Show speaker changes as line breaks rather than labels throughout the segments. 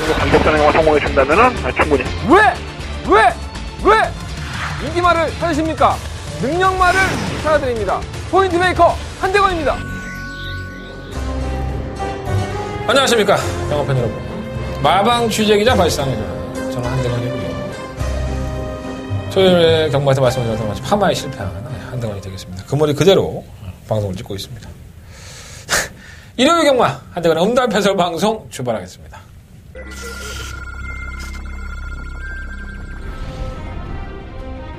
정도 강력전형을 성공해준다면은 충분히.
왜? 인기말을 찾으십니까? 능력말을 찾아드립니다. 포인트 메이커 한대건입니다. 안녕하십니까 영화팬 여러분. 마방 취재기자 발상해주는 저는 한대건이고요. 토요일에 경마에서 말씀드렸던 것처럼 파마에 실패한 한대건이 되겠습니다. 그 머리 그대로 방송을 찍고 있습니다. 일요일 경마 한대건의 음달패설 방송 출발하겠습니다.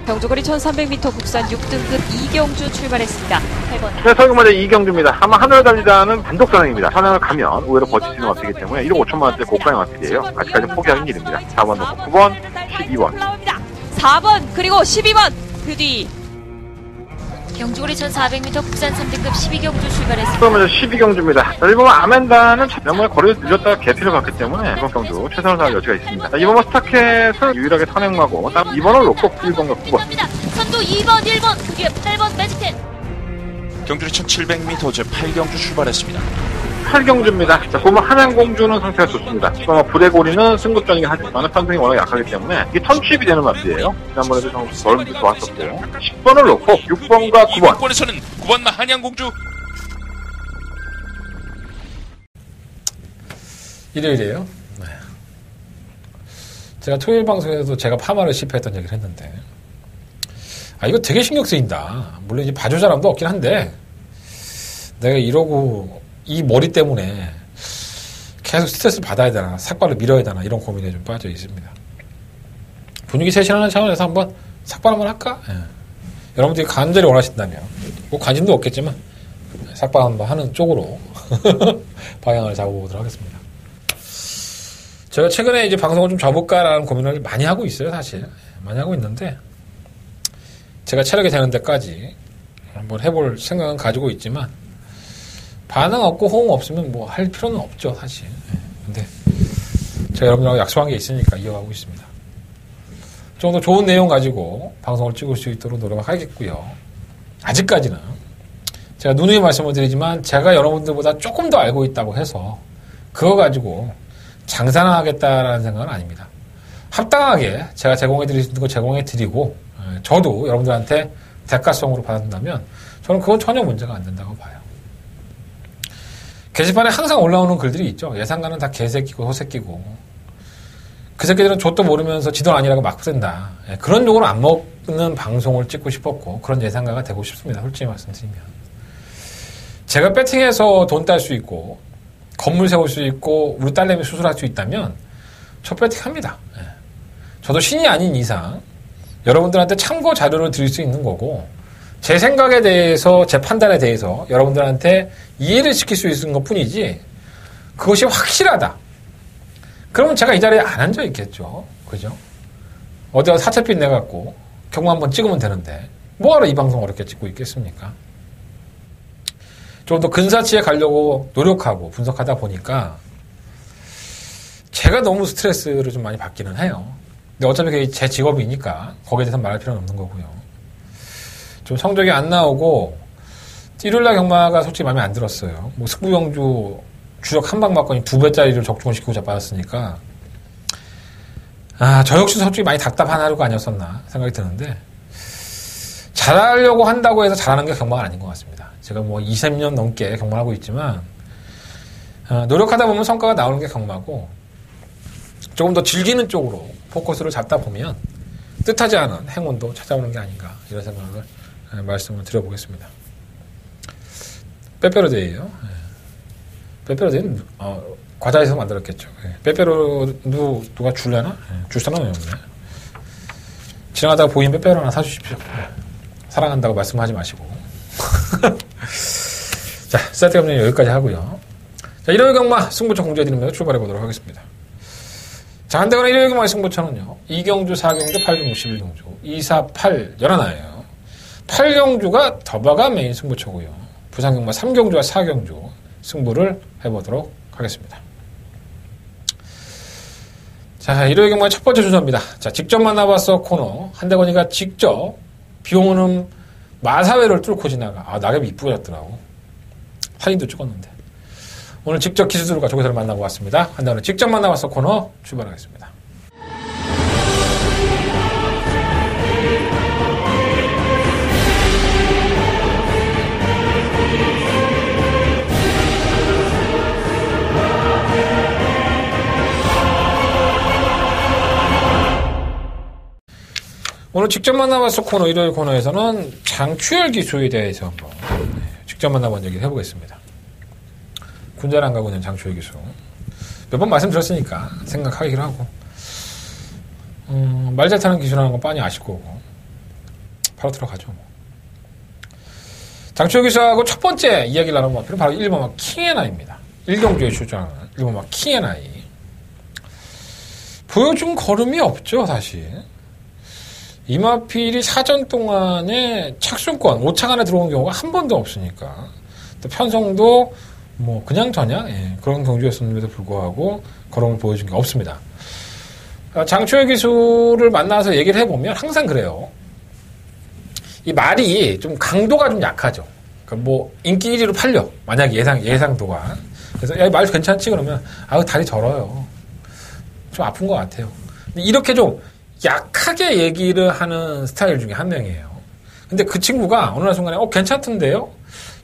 경주거리 1300m 국산 6등급 이경주 출발했습니다. 8번.
네, 서울경마제 이경주입니다. 아마 하늘 달리다는 단독 선행입니다. 선행을 가면 의외로 버틸 수 있는 마필이기 때문에 1억 5천만 원대 고가의 마필이에요. 아직까지는 포기하는 일입니다. 4번 넣고 9번, 12번.
4번 그리고 12번 그 뒤.
경주거리 1400m 국산 3등급 12경주 출발했습니다.
서울경마제 12경주입니다. 자, 이번 아멘다는 전번에 거리를 늘렸다가 개피를 갔기 때문에 이번 경주 최선을 다할 여지가 있습니다. 자, 이번 스타켓을 유일하게 선행하고 2번을 놓고 1번과 9번.
선두 2번, 1번, 그 뒤에 8번 매직텐.
경주리 1700m 제 8경주 출발했습니다.
8경주입니다. 자, 보면 한양공주는 상태가 좋습니다. 부대고리는 승급전이긴 하지만 편승이 워낙 약하기 때문에 이게 턴취입이 되는 맛이에요. 지난번에도 좀 덜 좋았었고 10번을 놓고 6번과 9번.
2번권에서는 9번마 한양공주.
일요일이에요. 네. 제가 토요일 방송에서도 제가 파마를 실패했던 얘기를 했는데 이거 되게 신경 쓰인다. 물론 이제 봐줄 사람도 없긴 한데 내가 이러고 이 머리 때문에 계속 스트레스를 받아야 되나 삭발을 밀어야 되나 이런 고민에 좀 빠져 있습니다. 분위기 세신하는 차원에서 한번 삭발 한번 할까? 예. 여러분들이 간절히 원하신다면 뭐 관심도 없겠지만 삭발 한번 하는 쪽으로 방향을 잡아보도록 하겠습니다. 제가 최근에 이제 방송을 좀 접을까라는 고민을 많이 하고 있어요. 사실 많이 하고 있는데 제가 체력이 되는 데까지 한번 해볼 생각은 가지고 있지만 반응 없고 호응 없으면 뭐 할 필요는 없죠, 사실. 근데 제가 여러분들하고 약속한 게 있으니까 이어가고 있습니다. 좀 더 좋은 내용 가지고 방송을 찍을 수 있도록 노력하겠고요. 아직까지는 제가 누누이 말씀을 드리지만 제가 여러분들보다 조금 더 알고 있다고 해서 그거 가지고 장사나 하겠다라는 생각은 아닙니다. 합당하게 제가 제공해 드릴 수 있는 거 제공해 드리고 저도 여러분들한테 대가성으로 받는다면 저는 그건 전혀 문제가 안 된다고 봐요. 게시판에 항상 올라오는 글들이 있죠. 예상가는 다 개새끼고 호새끼고 그 새끼들은 족도 모르면서 지돈 아니라고 막 쓴다. 그런 쪽으로 안 먹는 방송을 찍고 싶었고 그런 예상가가 되고 싶습니다. 솔직히 말씀드리면 제가 배팅해서 돈 딸 수 있고 건물 세울 수 있고 우리 딸내미 수술할 수 있다면 저 배팅합니다. 저도 신이 아닌 이상 여러분들한테 참고 자료를 드릴 수 있는 거고 제 생각에 대해서 제 판단에 대해서 여러분들한테 이해를 시킬 수 있는 것뿐이지 그것이 확실하다. 그러면 제가 이 자리에 안 앉아 있겠죠. 그죠? 어디 가서 사채빚 내갖고 경마 한번 찍으면 되는데 뭐하러 이 방송 어렵게 찍고 있겠습니까? 좀 더 근사치에 가려고 노력하고 분석하다 보니까 제가 너무 스트레스를 좀 많이 받기는 해요. 근데 어차피 그게 제 직업이니까 거기에 대해서 말할 필요는 없는 거고요. 좀 성적이 안 나오고 일요일날 경마가 솔직히 마음에 안 들었어요. 뭐 승부경주 주력 한방 맞거니 2배짜리를 적중을 시키고 잡아왔으니까 저 역시 솔직히 많이 답답한 하루가 아니었었나 생각이 드는데 잘하려고 한다고 해서 잘하는 게 경마가 아닌 것 같습니다. 제가 뭐 20년 넘게 경마를 하고 있지만 노력하다 보면 성과가 나오는 게 경마고 조금 더 즐기는 쪽으로 포커스를 잡다 보면 뜻하지 않은 행운도 찾아오는 게 아닌가 이런 생각을 말씀을 드려보겠습니다. 빼빼로데이예요. 빼빼로데이는 과자에서 만들었겠죠. 빼빼로 누가 줄래나? 줄 사람이 없네. 지나가다가 보이는 빼빼로 하나 사주십시오. 사랑한다고 말씀하지 마시고. 자, 세트 검증 여기까지 하고요. 자, 일요일 경마 승부처 공개해드리면서 출발해보도록 하겠습니다. 자, 한대건의 일요일 경마의 승부처는요. 2경주, 4경주, 8경주, 11경주, 2, 4, 8 열어놔요. 8경주가 더바가 메인 승부처고요. 부산경마 3경주와 4경주 승부를 해보도록 하겠습니다. 자, 일요일 경마의 첫 번째 순서입니다. 자, 직접 만나봤어 코너. 한대건이가 직접 비 오는 마사회를 뚫고 지나가. 낙엽이 이쁘게 졌더라고. 사진도 찍었는데. 오늘 직접 기수들과 조교사를 만나고 왔습니다. 한다는 직접 만나봤어 코너 출발하겠습니다. 오늘 직접 만나봤어 코너 일요일 코너에서는 장추열 기수에 대해서 한번 직접 만나본 얘기를 해보겠습니다. 군대를 안 가고 있는 장추열 기수. 몇 번 말씀드렸으니까 생각하기로 하고 말 잘 타는 기수라는 건 뻔히 아실 거고 바로 들어가죠. 뭐. 장추열 기수하고 첫 번째 이야기를 나눈 마필은 바로 1번마 킹앤아이입니다. 1경주에 출전하는 1번마 킹앤아이. 보여준 걸음이 없죠 사실. 이마필이 사전 동안에 착순권 5창 안에 들어온 경우가 한 번도 없으니까 또 편성도 뭐 그냥 저냥 그런 경주였음에도 불구하고 걸음을 보여준 게 없습니다. 장추열 기수를 만나서 얘기를 해보면 항상 그래요. 이 말이 좀 강도가 좀 약하죠. 그러니까 뭐 인기 1위로 팔려 만약에 예상도가. 그래서 야, 말 괜찮지 그러면 아우 다리 절어요. 좀 아픈 것 같아요. 근데 이렇게 좀 약하게 얘기를 하는 스타일 중에 한 명이에요. 근데 그 친구가 어느 날 순간에 괜찮던데요?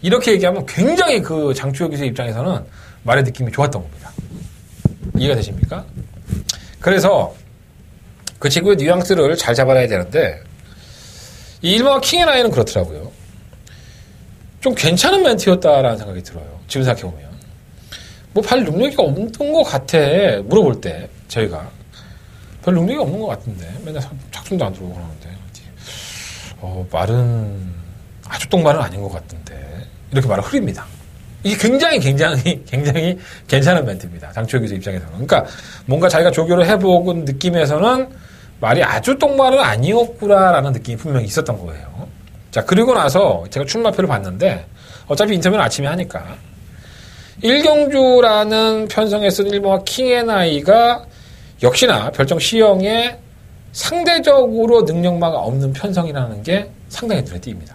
이렇게 얘기하면 굉장히 그 장추열 기수 입장에서는 말의 느낌이 좋았던 겁니다. 이해가 되십니까? 그래서 그 친구의 뉘앙스를 잘 잡아놔야 되는데 이 일마와 킹앤아이는 그렇더라고요. 좀 괜찮은 멘트였다라는 생각이 들어요. 지금 생각해보면. 뭐 별 능력이 없는 것 같아 물어볼 때 저희가 별 능력이 없는 것 같은데 맨날 착순도 안 들어오고 그러는데 말은 아주 똥말은 아닌 것 같은데 이렇게 말을 흐립니다. 이게 굉장히 괜찮은 멘트입니다. 장추열 기수 입장에서는. 그러니까 뭔가 자기가 조교를 해보고 느낌에서는 말이 아주 똥말은 아니었구나라는 느낌이 분명히 있었던 거예요. 자, 그리고 나서 제가 출마표를 봤는데 어차피 인터뷰는 아침에 하니까 1경주라는 편성에 쓴 1번과 킹앤아이가 역시나 별정 C형에 상대적으로 능력마가 없는 편성이라는 게 상당히 눈에 띕니다.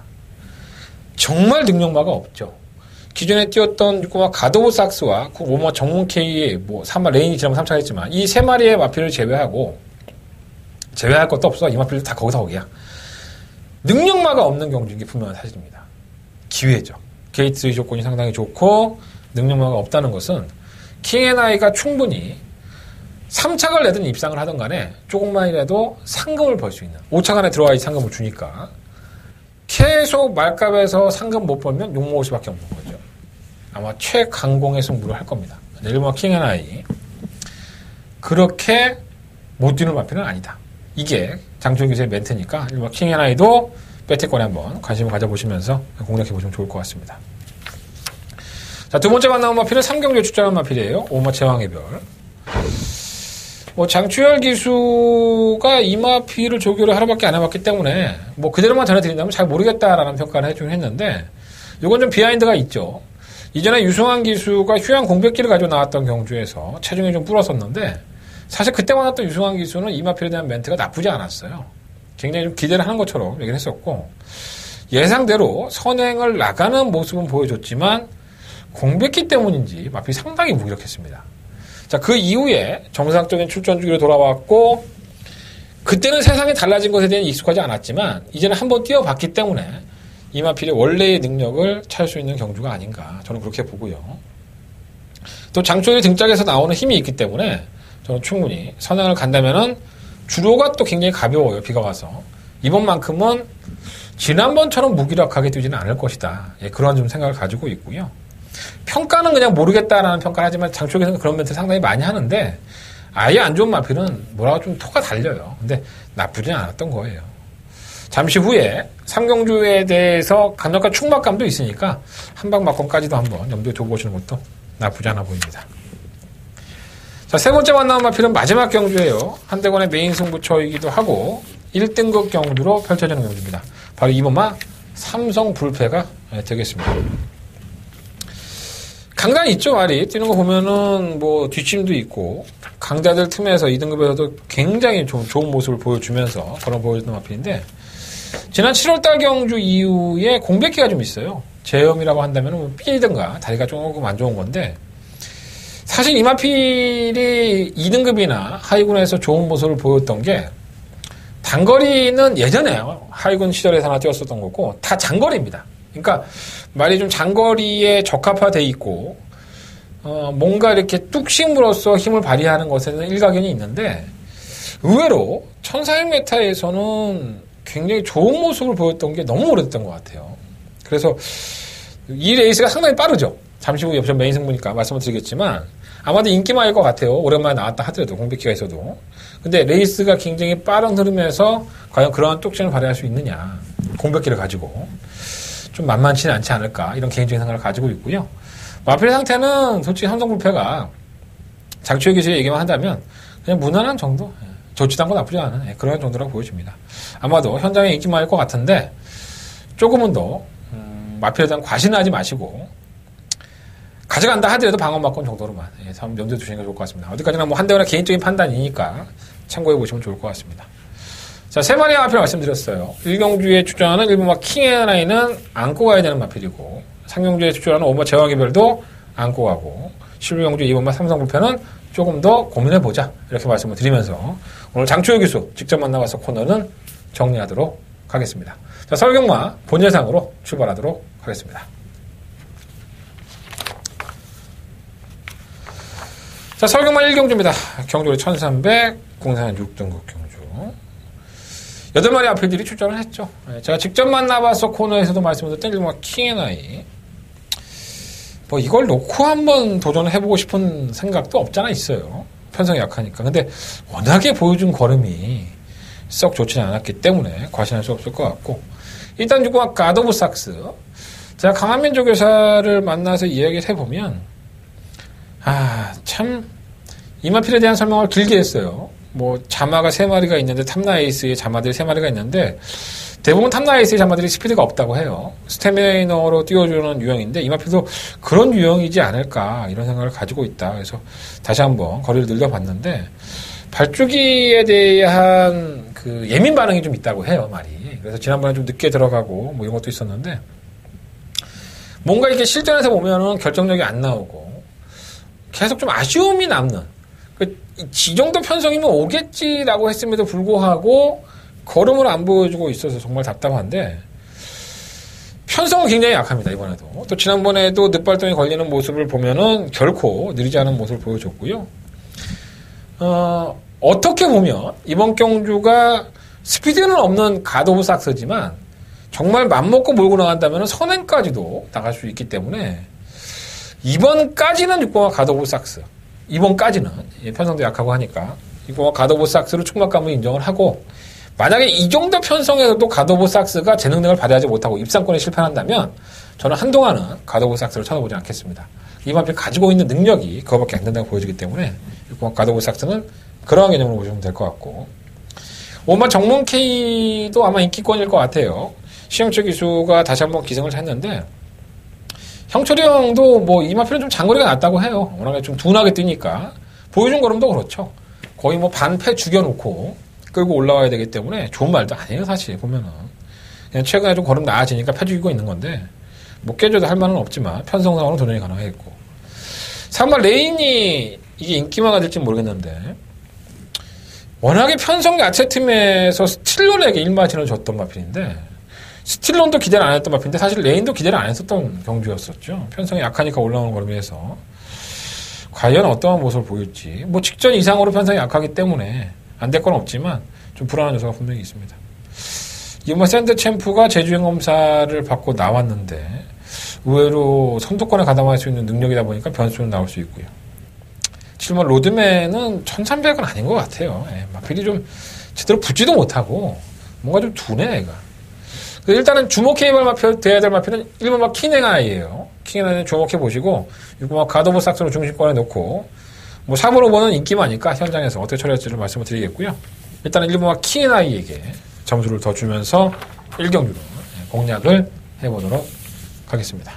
정말 능력마가 없죠. 기존에 띄웠던 6마 가도브 삭스와 5마 정문 K의 3마 레인이 지나면 3차가 했지만 이 세 마리의 마필을 제외할 것도 없어. 이 마필도 다 거기서 거기야. 능력마가 없는 경주인 게 분명한 사실입니다. 기회죠. 게이트 조건이 상당히 좋고 능력마가 없다는 것은 킹앤아이가 충분히 3착을 내든 입상을 하든 간에 조금만이라도 상금을 벌 수 있는 5착 안에 들어와야 상금을 주니까 계속 말값에서 상금 못 벌면 욕먹을 수밖에 없는 거죠. 아마 최강공의 승부를 할 겁니다. 일본과 킹앤아이 그렇게 못 뛰는 마필은 아니다. 이게 장추열 기수의 멘트니까 일본과 킹앤아이도 배틀권에 한번 관심을 가져보시면서 공략해보시면 좋을 것 같습니다. 자, 두 번째 만나온 마필은 3경주에 출전한 마필이에요. 5마 제왕의 별. 장추열 기수가 이 마필을 조교를 하루밖에 안 해봤기 때문에 그대로만 전해드린다면 잘 모르겠다라는 평가를 해주긴 했는데 이건 좀 비하인드가 있죠. 이전에 유승환 기수가 휴양 공백기를 가지고 나왔던 경주에서 체중이 좀 불었었는데 사실 그때 만났던 유승환 기수는 이 마필에 대한 멘트가 나쁘지 않았어요. 굉장히 좀 기대를 하는 것처럼 얘기를 했었고 예상대로 선행을 나가는 모습은 보여줬지만 공백기 때문인지 마필이 상당히 무기력했습니다. 자, 그 이후에 정상적인 출전 주기로 돌아왔고 그때는 세상이 달라진 것에 대해 익숙하지 않았지만 이제는 한번 뛰어봤기 때문에 이마필의 원래의 능력을 찾을 수 있는 경주가 아닌가 저는 그렇게 보고요. 또 장추열의 등짝에서 나오는 힘이 있기 때문에 저는 충분히 선행을 간다면은 주로가 또 굉장히 가벼워요. 비가 와서 이번만큼은 지난번처럼 무기력하게 뛰지는 않을 것이다. 그런 좀 생각을 가지고 있고요. 평가는 그냥 모르겠다라는 평가를 하지만 장추열에서는 그런 멘트 상당히 많이 하는데 아예 안 좋은 마필은 뭐라고 좀 토가 달려요. 근데 나쁘진 않았던 거예요. 잠시 후에 3경주에 대해서 강력한 충막감도 있으니까 한방막건까지도 한번 염두에 두고 보시는 것도 나쁘지 않아 보입니다. 자, 세 번째 만나온 마필은 마지막 경주예요. 한대권의 메인 승부처이기도 하고 1등급 경주로 펼쳐지는 경주입니다. 바로 이번마 삼성 불패가 되겠습니다. 강단이 있죠, 말이. 뛰는 거 보면은 뒷심도 있고 강자들 틈에서 2등급에서도 굉장히 좋은 모습을 보여주면서 그런 보여주는 마필인데 지난 7월달 경주 이후에 공백기가 좀 있어요. 제염이라고 한다면 삐리든가 다리가 조금 안 좋은 건데 사실 이마필이 2등급이나 하위군에서 좋은 모습을 보였던 게 단거리는 예전에 하위군 시절에서나 뛰었었던 거고 다 장거리입니다. 그러니까 말이 좀 장거리에 적합화돼 있고 뭔가 이렇게 뚝심으로써 힘을 발휘하는 것에는 일가견이 있는데 의외로 1400m에서는 굉장히 좋은 모습을 보였던 게 너무 오래됐던 것 같아요. 그래서 이 레이스가 상당히 빠르죠. 잠시 후 옆에 메인 승부니까 말씀을 드리겠지만 아마도 인기만일 것 같아요. 오랜만에 나왔다 하더라도 공백기가 있어도. 근데 레이스가 굉장히 빠른 흐름에서 과연 그러한 뚝심을 발휘할 수 있느냐. 공백기를 가지고 좀 만만치는 않지 않을까 이런 개인적인 생각을 가지고 있고요. 마필의 상태는 솔직히 삼성불패가 장초의 기술에 얘기만 한다면 그냥 무난한 정도, 좋지도 않고 나쁘지 않은 그런 정도라고 보여집니다. 아마도 현장에 인기만일 것 같은데 조금은 더 마필에 대한 과신을 하지 마시고 가져간다 하더라도 방어막권 정도로만 염두에 두시는 게 좋을 것 같습니다. 어디까지나 뭐 한대거나 개인적인 판단이니까 참고해 보시면 좋을 것 같습니다. 자, 세 마리의 마필 말씀드렸어요. 1경주에 출전하는 1번마 킹앤아이는 안고 가야 되는 마필이고 상경주에 출전하는 5번마 제왕의별도 안고 가고 11경주 2번마 삼성불패는 조금 더 고민해보자 이렇게 말씀을 드리면서 오늘 장초의 기수 직접 만나봐서 코너는 정리하도록 하겠습니다. 자, 서울경마 본예상으로 출발하도록 하겠습니다. 자, 서울경마 1경주입니다. 경주리 1300, 공사는 6등급 경주. 8마리 아필들이 출전을 했죠. 제가 직접 만나봐서 코너에서도 말씀드렸던 1번마 킹앤아이. 뭐 이걸 놓고 한번 도전을 해보고 싶은 생각도 없잖아 있어요. 편성이 약하니까. 근데 워낙에 보여준 걸음이 썩 좋지는 않았기 때문에 과신할 수 없을 것 같고 일단 6번마 갓 오브 삭스. 제가 강한민족 교사를 만나서 이야기를 해보면 참 이마필에 대한 설명을 길게 했어요. 뭐 자마가 3마리가 있는데 탐나에이스의 자마들이 3마리가 있는데 대부분 탐나에이스의 자마들이 스피드가 없다고 해요. 스태미너로 띄워주는 유형인데 이마필도 그런 유형이지 않을까 이런 생각을 가지고 있다. 그래서 다시 한번 거리를 늘려봤는데 발주기에 대한 그 예민 반응이 좀 있다고 해요, 말이. 그래서 지난번에 좀 늦게 들어가고 뭐 이런 것도 있었는데 뭔가 이렇게 실전에서 보면은 결정력이 안 나오고 계속 좀 아쉬움이 남는 이 정도 편성이면 오겠지라고 했음에도 불구하고 걸음을 안 보여주고 있어서 정말 답답한데 편성은 굉장히 약합니다. 이번에도 또 지난번에도 늦발동이 걸리는 모습을 보면은 결코 느리지 않은 모습을 보여줬고요. 어떻게 보면 이번 경주가 스피드는 없는 갓 오브 삭스지만 정말 맘먹고 몰고 나간다면 선행까지도 나갈 수 있기 때문에 이번까지는 6번마 갓 오브 삭스 이번까지는 편성도 약하고 하니까 6번마 갓 오브 삭스로 충만감을 인정을 하고 만약에 이 정도 편성에서도 갓 오브 삭스가 제 능력을 발휘하지 못하고 입상권에 실패한다면 저는 한동안은 갓 오브 삭스를 쳐다보지 않겠습니다. 이마필 가지고 있는 능력이 그거밖에 안 된다고 보여지기 때문에 6번마 갓 오브 삭스는 그러한 개념으로 보시면 될 것 같고 5번마 정문 K도 아마 인기권일 것 같아요. 시영철 기수가 다시 한번 기승을 했는데 형철이 형도 뭐 이마필은 좀 장거리가 낫다고 해요. 워낙에 좀 둔하게 뛰니까 보여준 걸음도 그렇죠. 거의 뭐 반패 죽여놓고 끌고 올라와야 되기 때문에 좋은 말도 아니에요. 사실 보면은 그냥 최근에 좀 걸음 나아지니까 패 죽이고 있는 건데 못 깨줘도 할 말은 없지만 편성상으로 도전이 가능하겠고 3번 레인이 이게 인기마가 될지 모르겠는데 워낙에 편성 야채 팀에서 스틸론에게 1마진을 줬던 마필인데 스틸론도 기대를 안 했던 마필인데 사실 레인도 기대를 안 했었던 경주였었죠. 편성이 약하니까 올라오는 걸음에서 과연 어떠한 모습을 보일지 뭐 직전 이상으로 편성이 약하기 때문에 안 될 건 없지만 좀 불안한 요소가 분명히 있습니다. 이번 샌드 챔프가 제주행 검사를 받고 나왔는데 의외로 선두권에 가담할 수 있는 능력이다 보니까 변수는 나올 수 있고요. 7번 로드맨은 1300은 아닌 것 같아요. 마필이 좀 제대로 붙지도 못하고 뭔가 좀 둔해 얘가. 일단은 주목해야 될 마필은 1번마 킹앤아이예요. 킹앤아이는 주목해 보시고 6번마 갓 오브 삭스로 중심권에 놓고 뭐 3으로 보는 인기마니까 현장에서 어떻게 처리할지를 말씀을 드리겠고요. 일단은 1번마 킹앤아이에게 점수를 더 주면서 1경주로 공략을 해보도록 하겠습니다.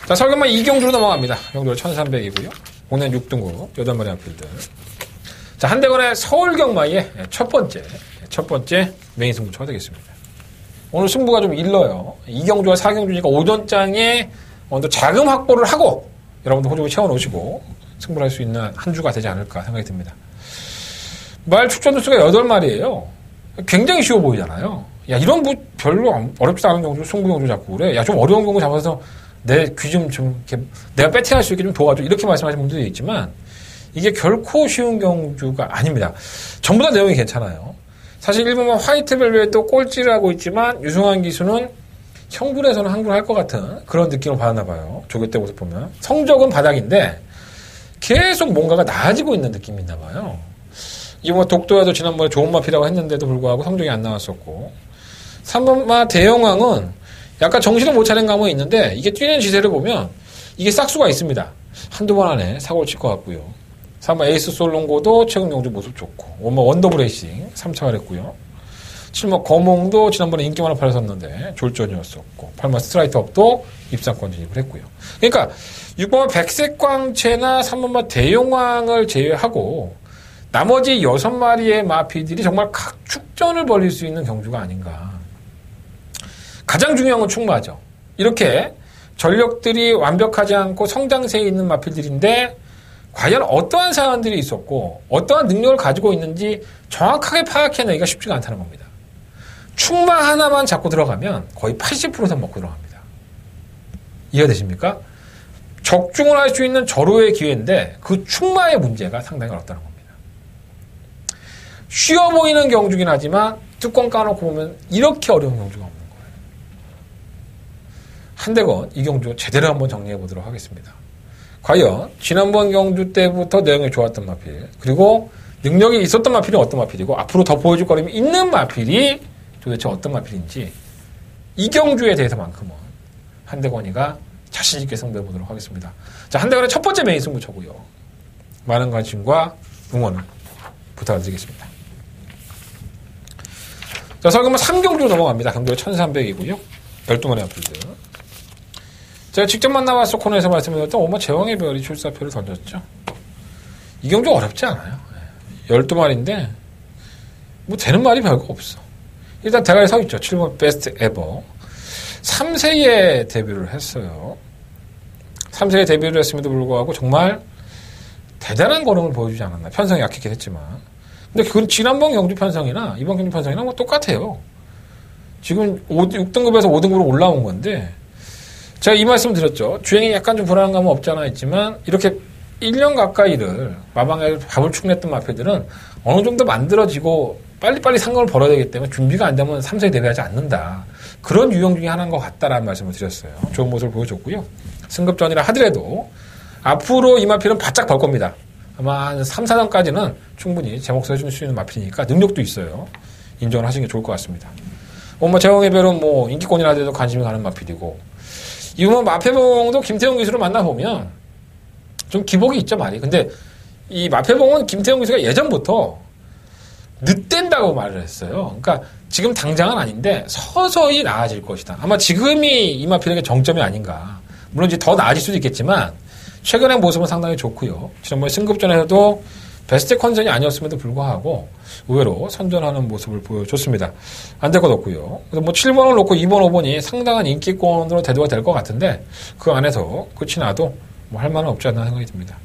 자, 서울경마 2경주로 넘어갑니다. 경주로 1300이고요. 국내 6등급 8마리 아필들. 자, 한대건의 서울경마의 첫 번째 메인 승부처가 되겠습니다. 오늘 승부가 좀 일러요. 2경주와 4경주니까 오전장에 먼저 자금 확보를 하고 여러분도 호적을 채워놓으시고 승부를 할 수 있는 한 주가 되지 않을까 생각이 듭니다. 말 출전 수가 8마리예요. 굉장히 쉬워 보이잖아요. 야, 이런 뭐 별로 어렵지 않은 경주, 승부 경주 잡고 그래. 야, 좀 어려운 경주 잡아서 내 귀 좀 이렇게 내가 배팅할 수 있게 좀 도와줘. 이렇게 말씀하시는 분들도 있지만 이게 결코 쉬운 경주가 아닙니다. 전부 다 내용이 괜찮아요. 사실 일본은 화이트벨벳도 꼴찌를 하고 있지만 유승환 기수는 형분에서는 항분할 것 같은 그런 느낌을 받았나 봐요. 조교 때 모습 보면. 성적은 바닥인데 계속 뭔가가 나아지고 있는 느낌이 있나 봐요. 이번 독도야도 지난번에 좋은 마피라고 했는데도 불구하고 성적이 안 나왔었고 3번마 대영왕은 약간 정신을 못 차린 감은 있는데 이게 뛰는 지세를 보면 이게 싹수가 있습니다. 한두 번 안에 사고를 칠 것 같고요. 3번 에이스 솔롱고도 최근 경주 모습 좋고 5번 원더브레이싱 3차를 했고요. 7번 거몽도 지난번에 인기 많아 팔았었는데 졸전이었었고 8번 스트라이트업도 입상권 진입을 했고요. 그러니까 6번 백색광채나 3번마 대용왕을 제외하고 나머지 6마리의 마피들이 정말 각축전을 벌일 수 있는 경주가 아닌가. 가장 중요한 건 충마죠. 이렇게 전력들이 완벽하지 않고 성장세에 있는 마필들인데 과연 어떠한 사안들이 있었고 어떠한 능력을 가지고 있는지 정확하게 파악해내기가 쉽지가 않다는 겁니다. 충마 하나만 잡고 들어가면 거의 80%는 먹고 들어갑니다. 이해되십니까? 적중을 할 수 있는 절호의 기회인데 그 충마의 문제가 상당히 어렵다는 겁니다. 쉬워 보이는 경주긴 하지만 뚜껑 까놓고 보면 이렇게 어려운 경주가 없는 거예요. 한대건 이 경주 제대로 한번 정리해 보도록 하겠습니다. 과연 지난번 경주 때부터 내용이 좋았던 마필 그리고 능력이 있었던 마필이 어떤 마필이고 앞으로 더 보여줄 거림이 있는 마필이 도대체 어떤 마필인지 이 경주에 대해서만큼은 한대건이가 자신있게 승부해 보도록 하겠습니다. 자, 한대건의 첫 번째 메인 승부처고요. 많은 관심과 응원을 부탁드리겠습니다. 자, 설금은 3경주로 넘어갑니다. 경주가 1300이고요. 12마리 마필들. 제가 직접 만나봐서 코너에서 말씀드렸던 오마 제왕의 별이 출사표를 던졌죠. 이 경주 어렵지 않아요. 12마리인데 뭐 되는 말이 별거 없어. 일단 대가리 서 있죠. 7번 베스트 에버. 3세에 데뷔를 했어요. 3세에 데뷔를 했음에도 불구하고 정말 대단한 걸음을 보여주지 않았나. 편성이 약했긴 했지만. 근데 그건 지난번 경주 편성이나 이번 경주 편성이나 뭐 똑같아요. 지금 6등급에서 5등급으로 올라온 건데 제가 이 말씀 드렸죠. 주행이 약간 좀 불안한 감은 없지 않아 있지만 이렇게 1년 가까이를 마방에 밥을 축냈던 마필들은 어느 정도 만들어지고 빨리빨리 상금을 벌어야 되기 때문에 준비가 안 되면 3세에 데뷔하지 않는다. 그런 유형 중에 하나인 것 같다라는 말씀을 드렸어요. 좋은 모습을 보여줬고요. 승급전이라 하더라도 앞으로 이 마필은 바짝 벌 겁니다. 아마 한 3, 4단까지는 충분히 제 몫을 해줄 수 있는 마필이니까 능력도 있어요. 인정을 하시는 게 좋을 것 같습니다. 뭐 제왕의 별은 뭐 인기권이라 해도 관심이 가는 마필이고 이번 마패봉도 김태형 기수를 만나보면 좀 기복이 있죠, 말이. 근데 이 마패봉은 김태형 기수가 예전부터 늦된다고 말을 했어요. 그러니까 지금 당장은 아닌데 서서히 나아질 것이다. 아마 지금이 이 마필에게 정점이 아닌가. 물론 이제 더 나아질 수도 있겠지만 최근의 모습은 상당히 좋고요. 지난번에 승급전에서도 베스트 컨디션이 아니었음에도 불구하고 의외로 선전하는 모습을 보여줬습니다. 안 될 것 없고요. 그래서 뭐 7번을 놓고 2번, 5번이 상당한 인기권으로 대두가 될 것 같은데 그 안에서 끝이 나도 뭐 할 만은 없지 않나 생각이 듭니다.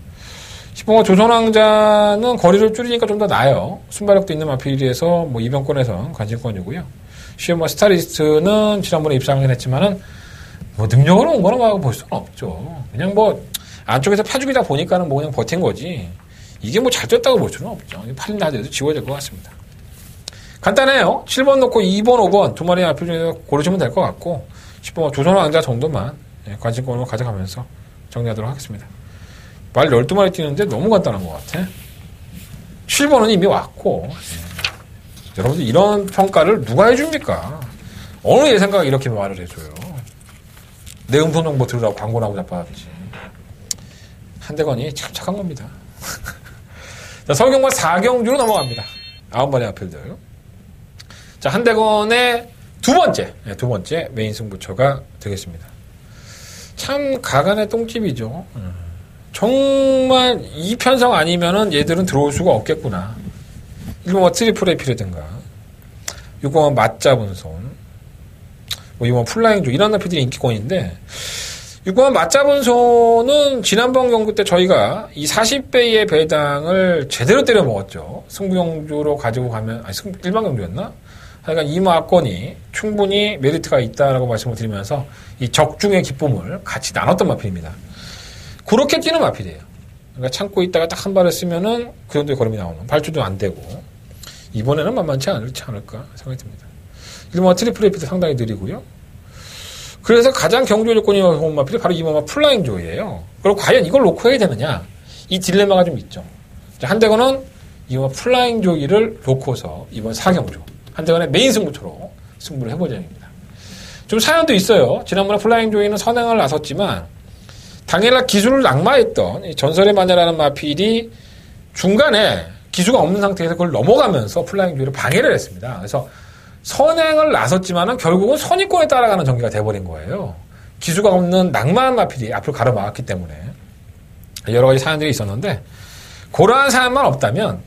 10번 조선왕자는 거리를 줄이니까 좀 더 나아요. 순발력도 있는 마필리에서 뭐 이변권에선 관심권이고요. 시험과 스타리스트는 지난번에 입상하긴 했지만은 뭐 능력으로 온 거라고 볼 수는 없죠. 그냥 뭐 안쪽에서 파죽이다 보니까는 뭐 그냥 버틴 거지. 이게 뭐 잘 됐다고 볼 수는 없죠. 팔린다 하더라도 지워질 것 같습니다. 간단해요. 7번 놓고 2번, 5번 두 마리 마필 중에서 고르시면 될 것 같고 10번 조선왕자 정도만 관심권으로 가져가면서 정리하도록 하겠습니다. 말 12마리 뛰는데 너무 간단한 것 같아. 7번은 이미 왔고 여러분들 이런 평가를 누가 해줍니까? 어느 예상가가 이렇게 말을 해줘요. 내 음성 정보 들으라고 광고 나오고 자빠지지. 한대건이 참 착한 겁니다. 자, 서경과 4경주로 넘어갑니다. 9마리 마필들. 자, 한대건의 두 번째 메인 승부처가 되겠습니다. 참 가간의 똥집이죠. 정말 이 편성 아니면은 얘들은 들어올 수가 없겠구나. 1번 트리플 에피라든가 6번 맞잡은 손 뭐 2번 플라잉조 이런 나피들이 인기권인데 6번 맞잡은 손은 지난번 경기 때 저희가 이 40배의 배당을 제대로 때려 먹었죠. 승부경주로 가지고 가면, 일반 경주였나? 하여간 이 마건이 충분히 메리트가 있다라고 말씀을 드리면서 이 적중의 기쁨을 같이 나눴던 마필입니다. 그렇게 뛰는 마필이에요. 그러니까 참고 있다가 딱 한 발을 쓰면은 그 정도의 걸음이 나오는, 발주도 안 되고, 이번에는 만만치 않을까 생각이 듭니다. 1번 트리플 F도 상당히 느리고요. 그래서 가장 경주 조건이 좋은 마필이 바로 이번 플라잉 조이예요. 그리고 과연 이걸 놓고 해야 되느냐? 이 딜레마가 좀 있죠. 한대건은 이번 플라잉 조이를 놓고서 이번 4경주, 한대건의 메인 승부처로 승부를 해볼 예정입니다. 좀 사연도 있어요. 지난번에 플라잉 조이는 선행을 나섰지만 당일날 기술을 낙마했던 전설의 마녀라는 마필이 중간에 기수가 없는 상태에서 그걸 넘어가면서 플라잉 조이를 방해를 했습니다. 그래서 선행을 나섰지만은 결국은 선의권에 따라가는 전개가 돼버린 거예요. 기수가 없는 낭만한 마필이 앞으로 가로막았기 때문에 여러 가지 사연들이 있었는데 그러한 사연만 없다면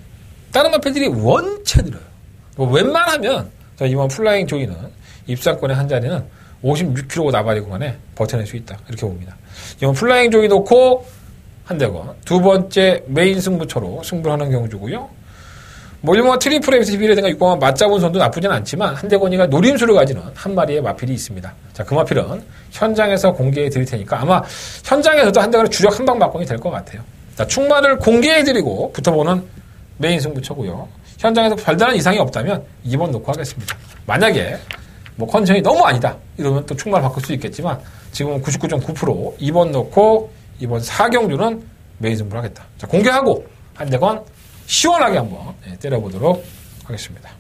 다른 마필들이 원체 느려요. 웬만하면 이번 플라잉 조이는 입상권의 한 자리는 56km 나발이 구간에 버텨낼 수 있다. 이렇게 봅니다. 이번 플라잉 조이 놓고 한 대건 두 번째 메인 승부처로 승부를 하는 경주고요. 뭐 1번 트리플 F 비례된가 6번 맞잡은 손도 나쁘진 않지만 한대건이가 노림수를 가지는 한 마리의 마필이 있습니다. 자, 그 마필은 현장에서 공개해 드릴 테니까 아마 현장에서도 한대건의 주력 한방 막공이 될 것 같아요. 자, 충마를 공개해 드리고 붙어보는 메인 승부처고요. 현장에서 별다른 이상이 없다면 2번 놓고 하겠습니다. 만약에 뭐 컨디션이 너무 아니다 이러면 또 충마를 바꿀 수 있겠지만 지금은 99.9% 2번 놓고 이번 4경주는 메인 승부를 하겠다. 자, 공개하고 한대건 시원하게 한번 때려보도록 하겠습니다.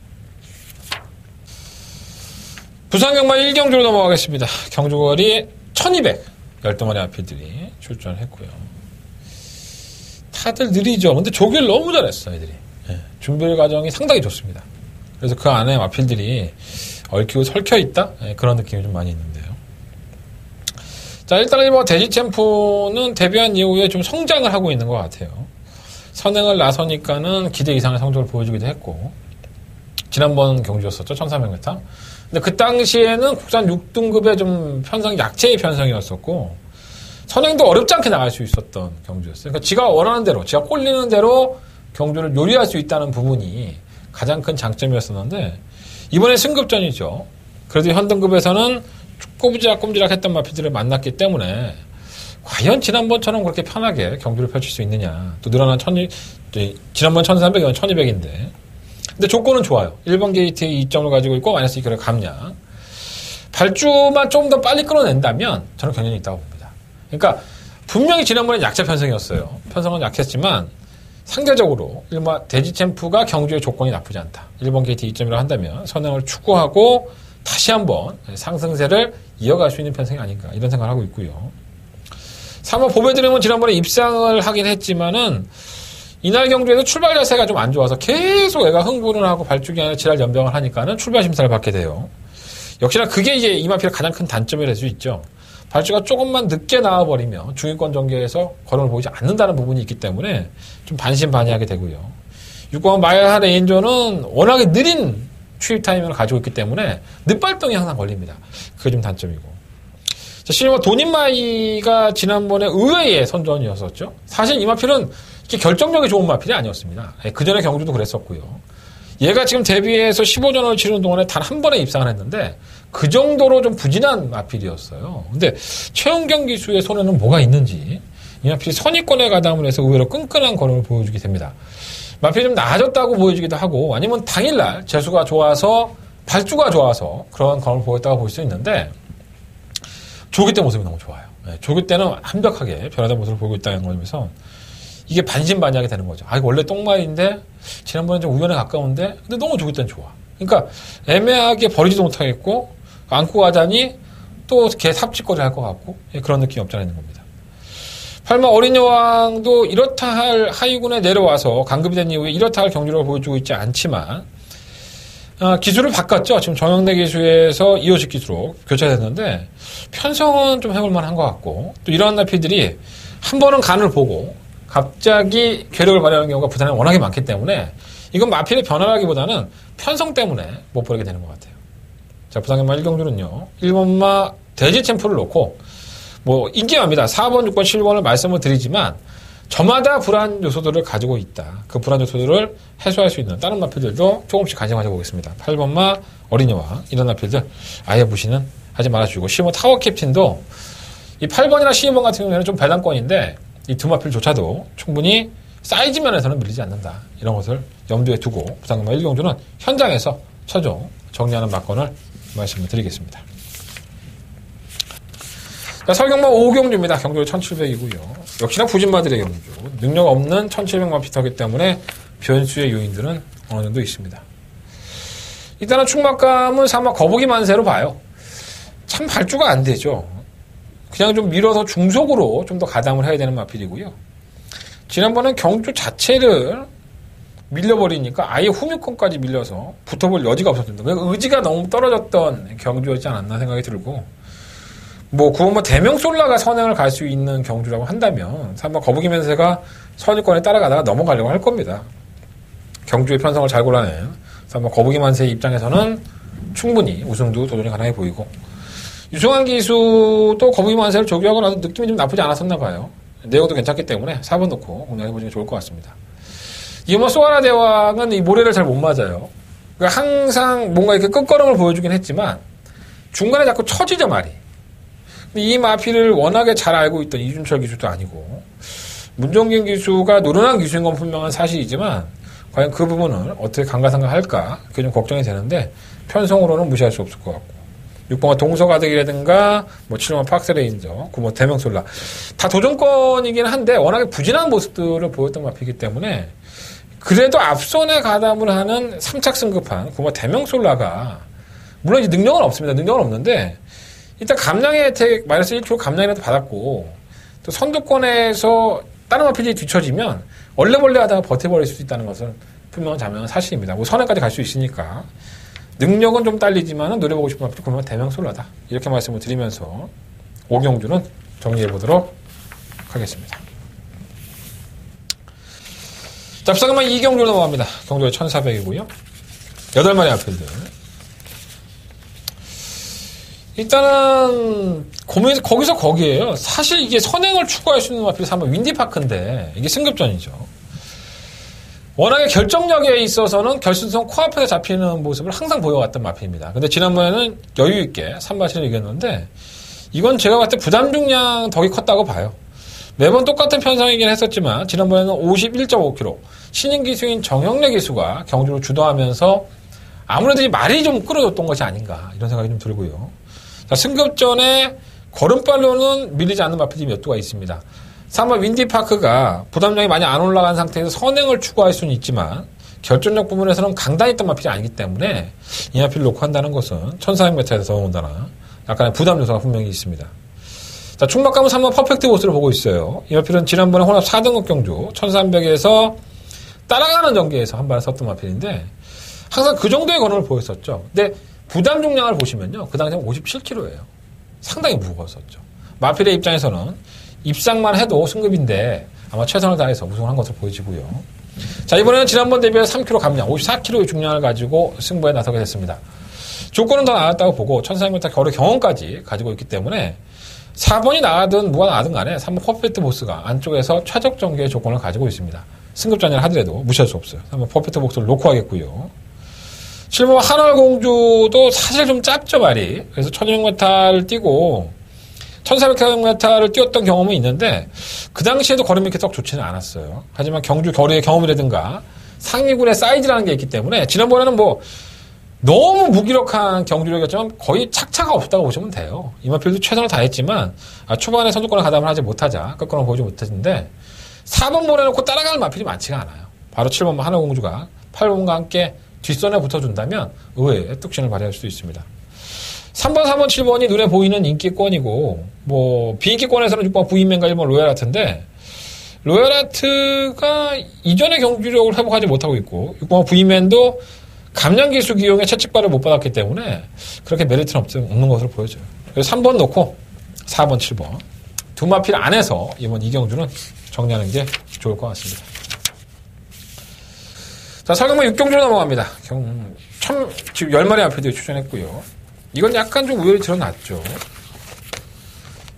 부산경마 1경주로 넘어가겠습니다. 경주거리 1200 12마리 앞필들이 출전했고요. 다들 느리죠. 근데 조기를 너무 잘했어 애들이. 준비 과정이 상당히 좋습니다. 그래서 그 안에 마필들이 얽히고 설켜있다? 그런 느낌이 좀 많이 있는데요. 자, 일단은 뭐 대지 챔프는 데뷔한 이후에 좀 성장을 하고 있는 것 같아요. 선행을 나서니까는 기대 이상의 성적을 보여주기도 했고, 지난번 경주였었죠. 1300m. 근데 그 당시에는 국산 6등급의 좀 편성, 약체의 편성이었었고, 선행도 어렵지 않게 나갈 수 있었던 경주였어요. 그러니까 지가 원하는 대로, 지가 꼴리는 대로 경주를 요리할 수 있다는 부분이 가장 큰 장점이었었는데, 이번에 승급전이죠. 그래도 현등급에서는 꼬부지락 했던 마필들을 만났기 때문에 과연 지난번처럼 그렇게 편하게 경주를 펼칠 수 있느냐. 또 늘어난 지난번 1300, 이번 1200인데. 근데 조건은 좋아요. 1번 게이트에 2점을 가지고 있고 마이너스 2kg의 감량. 발주만 좀 더 빨리 끌어낸다면 저는 견연이 있다고 봅니다. 그러니까 분명히 지난번에 약체 편성이었어요. 편성은 약했지만 상대적으로 일반 대지 챔프가 경주의 조건이 나쁘지 않다. 1번 게이트 2점이라고 한다면 선행을 추구하고 다시 한번 상승세를 이어갈 수 있는 편성이 아닌가 이런 생각을 하고 있고요. 3번 보배드림은 지난번에 입상을 하긴 했지만은 이날 경주에서 출발 자세가 좀 안 좋아서 계속 애가 흥분을 하고 발주기 안에 지랄 연병을 하니까는 출발 심사를 받게 돼요. 역시나 그게 이제 이 마필의 가장 큰 단점이 될 수 있죠. 발주가 조금만 늦게 나와버리면 중위권 전개에서 걸음을 보이지 않는다는 부분이 있기 때문에 좀 반신반의하게 되고요. 6번 마야하 레인저는 워낙에 느린 추입 타이밍을 가지고 있기 때문에 늦발동이 항상 걸립니다. 그게 좀 단점이고. 자, 실버 도닌마이가 지난번에 의외의 선전이었었죠. 사실 이 마필은 이렇게 결정력이 좋은 마필이 아니었습니다. 그 전에 경주도 그랬었고요. 얘가 지금 데뷔해서 15전을 치르는 동안에 단 한 번에 입상을 했는데 그 정도로 좀 부진한 마필이었어요. 근데 최은경 기수의 손에는 뭐가 있는지 이 마필이 선의권에 가담을 해서 의외로 끈끈한 걸음을 보여주게 됩니다. 마필이 좀 나아졌다고 보여주기도 하고 아니면 당일날 재수가 좋아서 발주가 좋아서 그런 걸음을 보였다고 볼 수 있는데 조기 때 모습이 너무 좋아요. 조기 때는 완벽하게 변화된 모습을 보이고 있다는 거면서 이게 반신반의하게 되는 거죠. 아, 이거 원래 똥말인데 지난번에 좀 우연에 가까운데 근데 너무 조기 때는 좋아. 그러니까 애매하게 버리지도 못하겠고 안고 가자니 또 개 삽질거리 할 것 같고 그런 느낌이 없지 않아 있는 겁니다. 8번 어린 여왕도 이렇다 할 하위군에 내려와서 강급이 된 이후에 이렇다 할 경주력을 보여주고 있지 않지만 기수를 바꿨죠. 지금 정영래 기수에서 이호식 기수로 교체됐는데 편성은 좀 해볼 만한 것 같고 또 이런 나필들이 한 번은 간을 보고 갑자기 괴력을 발휘하는 경우가 부산에 워낙에 많기 때문에 이건 마필의 변화라기보다는 편성 때문에 못 버리게 되는 것 같아요. 자, 부산경마 1경주는요. 1번마 대지 챔프를 놓고 뭐 인기합니다. 4번, 6번, 7번을 말씀을 드리지만 저마다 불안 요소들을 가지고 있다. 그 불안 요소들을 해소할 수 있는 다른 마필들도 조금씩 관심 가져보겠습니다. 8번마 어린이와 이런 마필들 아예 무시는 하지 말아주고 10번 타워 캡틴도 이 8번이나 12번 같은 경우에는 좀 배당권인데 이 두 마필조차도 충분히 사이즈 면에서는 밀리지 않는다. 이런 것을 염두에 두고 부상금마 1경주는 현장에서 최종 정리하는 막건을 말씀을 드리겠습니다. 자, 설경마 5경주입니다. 경주는 1700이고요. 역시나 부진마들의 경주. 능력 없는 1700만 피터기 때문에 변수의 요인들은 어느 정도 있습니다. 일단은 충막감은 사막 거북이 만세로 봐요. 참 발주가 안 되죠. 그냥 좀 밀어서 중속으로 좀 더 가담을 해야 되는 마필이고요. 지난번엔 경주 자체를 밀려버리니까 아예 후미권까지 밀려서 붙어볼 여지가 없었습니다. 의지가 너무 떨어졌던 경주였지 않았나 생각이 들고 뭐 9번마 대명솔라가 선행을 갈 수 있는 경주라고 한다면 3번 거북이 면세가 선위권에 따라가다가 넘어가려고 할 겁니다. 경주의 편성을 잘 골라낸 3번 거북이 만세의 입장에서는 충분히 우승도 도전이 가능해 보이고 유승환 기수도 거북이 만세를 조교하고 나서 느낌이 좀 나쁘지 않았었나 봐요. 내용도 괜찮기 때문에 4번 놓고 공략해보시면 좋을 것 같습니다. 이게 뭐 소아라 대왕은 이 모래를 잘 못 맞아요. 그러니까 항상 뭔가 이렇게 끝걸음을 보여주긴 했지만 중간에 자꾸 처지죠 말이. 이 마필을 워낙에 잘 알고 있던 이준철 기수도 아니고 문정균 기수가 노련한 기수인 건 분명한 사실이지만 과연 그 부분을 어떻게 감가상각할까 그게 좀 걱정이 되는데 편성으로는 무시할 수 없을 것 같고 6번가 동서가득이라든가 뭐 7번가 팍스레인저 9번 대명솔라 다 도전권이긴 한데 워낙에 부진한 모습들을 보였던 마필이기 때문에 그래도 앞선에 가담을 하는 3착 승급한 9번 대명솔라가 물론 이제 능력은 없습니다. 능력은 없는데 일단 감량의 혜택 마이너스 1kg 감량이라도 받았고 또 선두권에서 다른 마필이 뒤처지면 얼레벌레 하다가 버텨버릴 수 있다는 것은 분명한 자명한 사실입니다. 뭐 선행까지 갈 수 있으니까 능력은 좀 딸리지만 노려보고 싶은 마필이 그러면 대명솔라다. 이렇게 말씀을 드리면서 5경주는 정리해보도록 하겠습니다. 자, 부상금만 2경주로 넘어갑니다. 경주가 1400이고요. 8마리 마필들. 일단은 고민 거기서 거기에요. 사실 이게 선행을 추구할 수 있는 마필이 3번 윈디파크인데 이게 승급전이죠. 워낙에 결정력에 있어서는 결승선 코앞에서 잡히는 모습을 항상 보여왔던 마필입니다. 근데 지난번에는 여유 있게 3마시를 이겼는데 이건 제가 봤을 때 부담 중량 덕이 컸다고 봐요. 매번 똑같은 편성이긴 했었지만 지난번에는 51.5kg 신인 기수인 정형래 기수가 경주를 주도하면서 아무래도 이 말이 좀 끌어줬던 것이 아닌가 이런 생각이 좀 들고요. 자, 승급전에 걸음발로는 밀리지 않는 마필이 몇 두가 있습니다. 3번 윈디파크가 부담량이 많이 안 올라간 상태에서 선행을 추구할 수는 있지만 결정력 부분에서는 강단 있던 마필이 아니기 때문에 이 마필을 놓고 한다는 것은 1400m에서 온다나 약간의 부담 요소가 분명히 있습니다. 자, 충막감은 3번 퍼펙트 보스를 보고 있어요. 이 마필은 지난번에 혼합 4등급 경주 1300에서 따라가는 전개에서 한 발을 썼던 마필인데 항상 그 정도의 건을 보였었죠. 근데 부담 중량을 보시면요. 그 당시에 57kg예요. 상당히 무거웠었죠. 마필의 입장에서는 입상만 해도 승급인데 아마 최선을 다해서 우승을 한 것으로 보여지고요. 자, 이번에는 지난번 대비해서 3kg 감량, 54kg의 중량을 가지고 승부에 나서게 됐습니다. 조건은 더 나았다고 보고 1400m 겨울의 경험까지 가지고 있기 때문에 4번이 나가든 누가 나가든 간에 3번 퍼펙트 보스가 안쪽에서 최적 전개의 조건을 가지고 있습니다. 승급전이라 하더라도 무시할 수 없어요. 3번 퍼펙트 보스를 놓고 하겠고요. 7번 한월공주도 사실 좀 짧죠 말이. 그래서 1600m를 뛰고 1400km를 뛰었던 경험은 있는데 그 당시에도 걸음이 이렇게 썩 좋지는 않았어요. 하지만 경주 겨울의 경험이라든가 상위군의 사이즈라는 게 있기 때문에 지난번에는 뭐 너무 무기력한 경주력이었지만 거의 착차가 없다고 보시면 돼요. 이마필도 최선을 다했지만 초반에 선두권을 가담을 하지 못하자 끝권을 보지 못했는데 4번 보내놓고 따라가는 마필이 많지가 않아요. 바로 7번 한월공주가 8번과 함께 뒷선에 붙어준다면 의외의 뚝심을 발휘할 수도 있습니다. 3번, 4번, 7번이 눈에 보이는 인기권이고 뭐 비인기권에서는 6번 부인맨과 1번 로얄아트인데 로얄아트가 이전의 경주력을 회복하지 못하고 있고 6번 부인맨도 감량기수 기용에 채찍발을 못 받았기 때문에 그렇게 메리트는 없는 것으로 보여져요. 그래서 3번 놓고 4번, 7번 두 마필 안에서 이번 이경주는 정리하는 게 좋을 것 같습니다. 자, 설경마 6경주로 넘어갑니다. 지금 10마리 앞에도 추천했고요. 이건 약간 좀 우열이 드러났죠.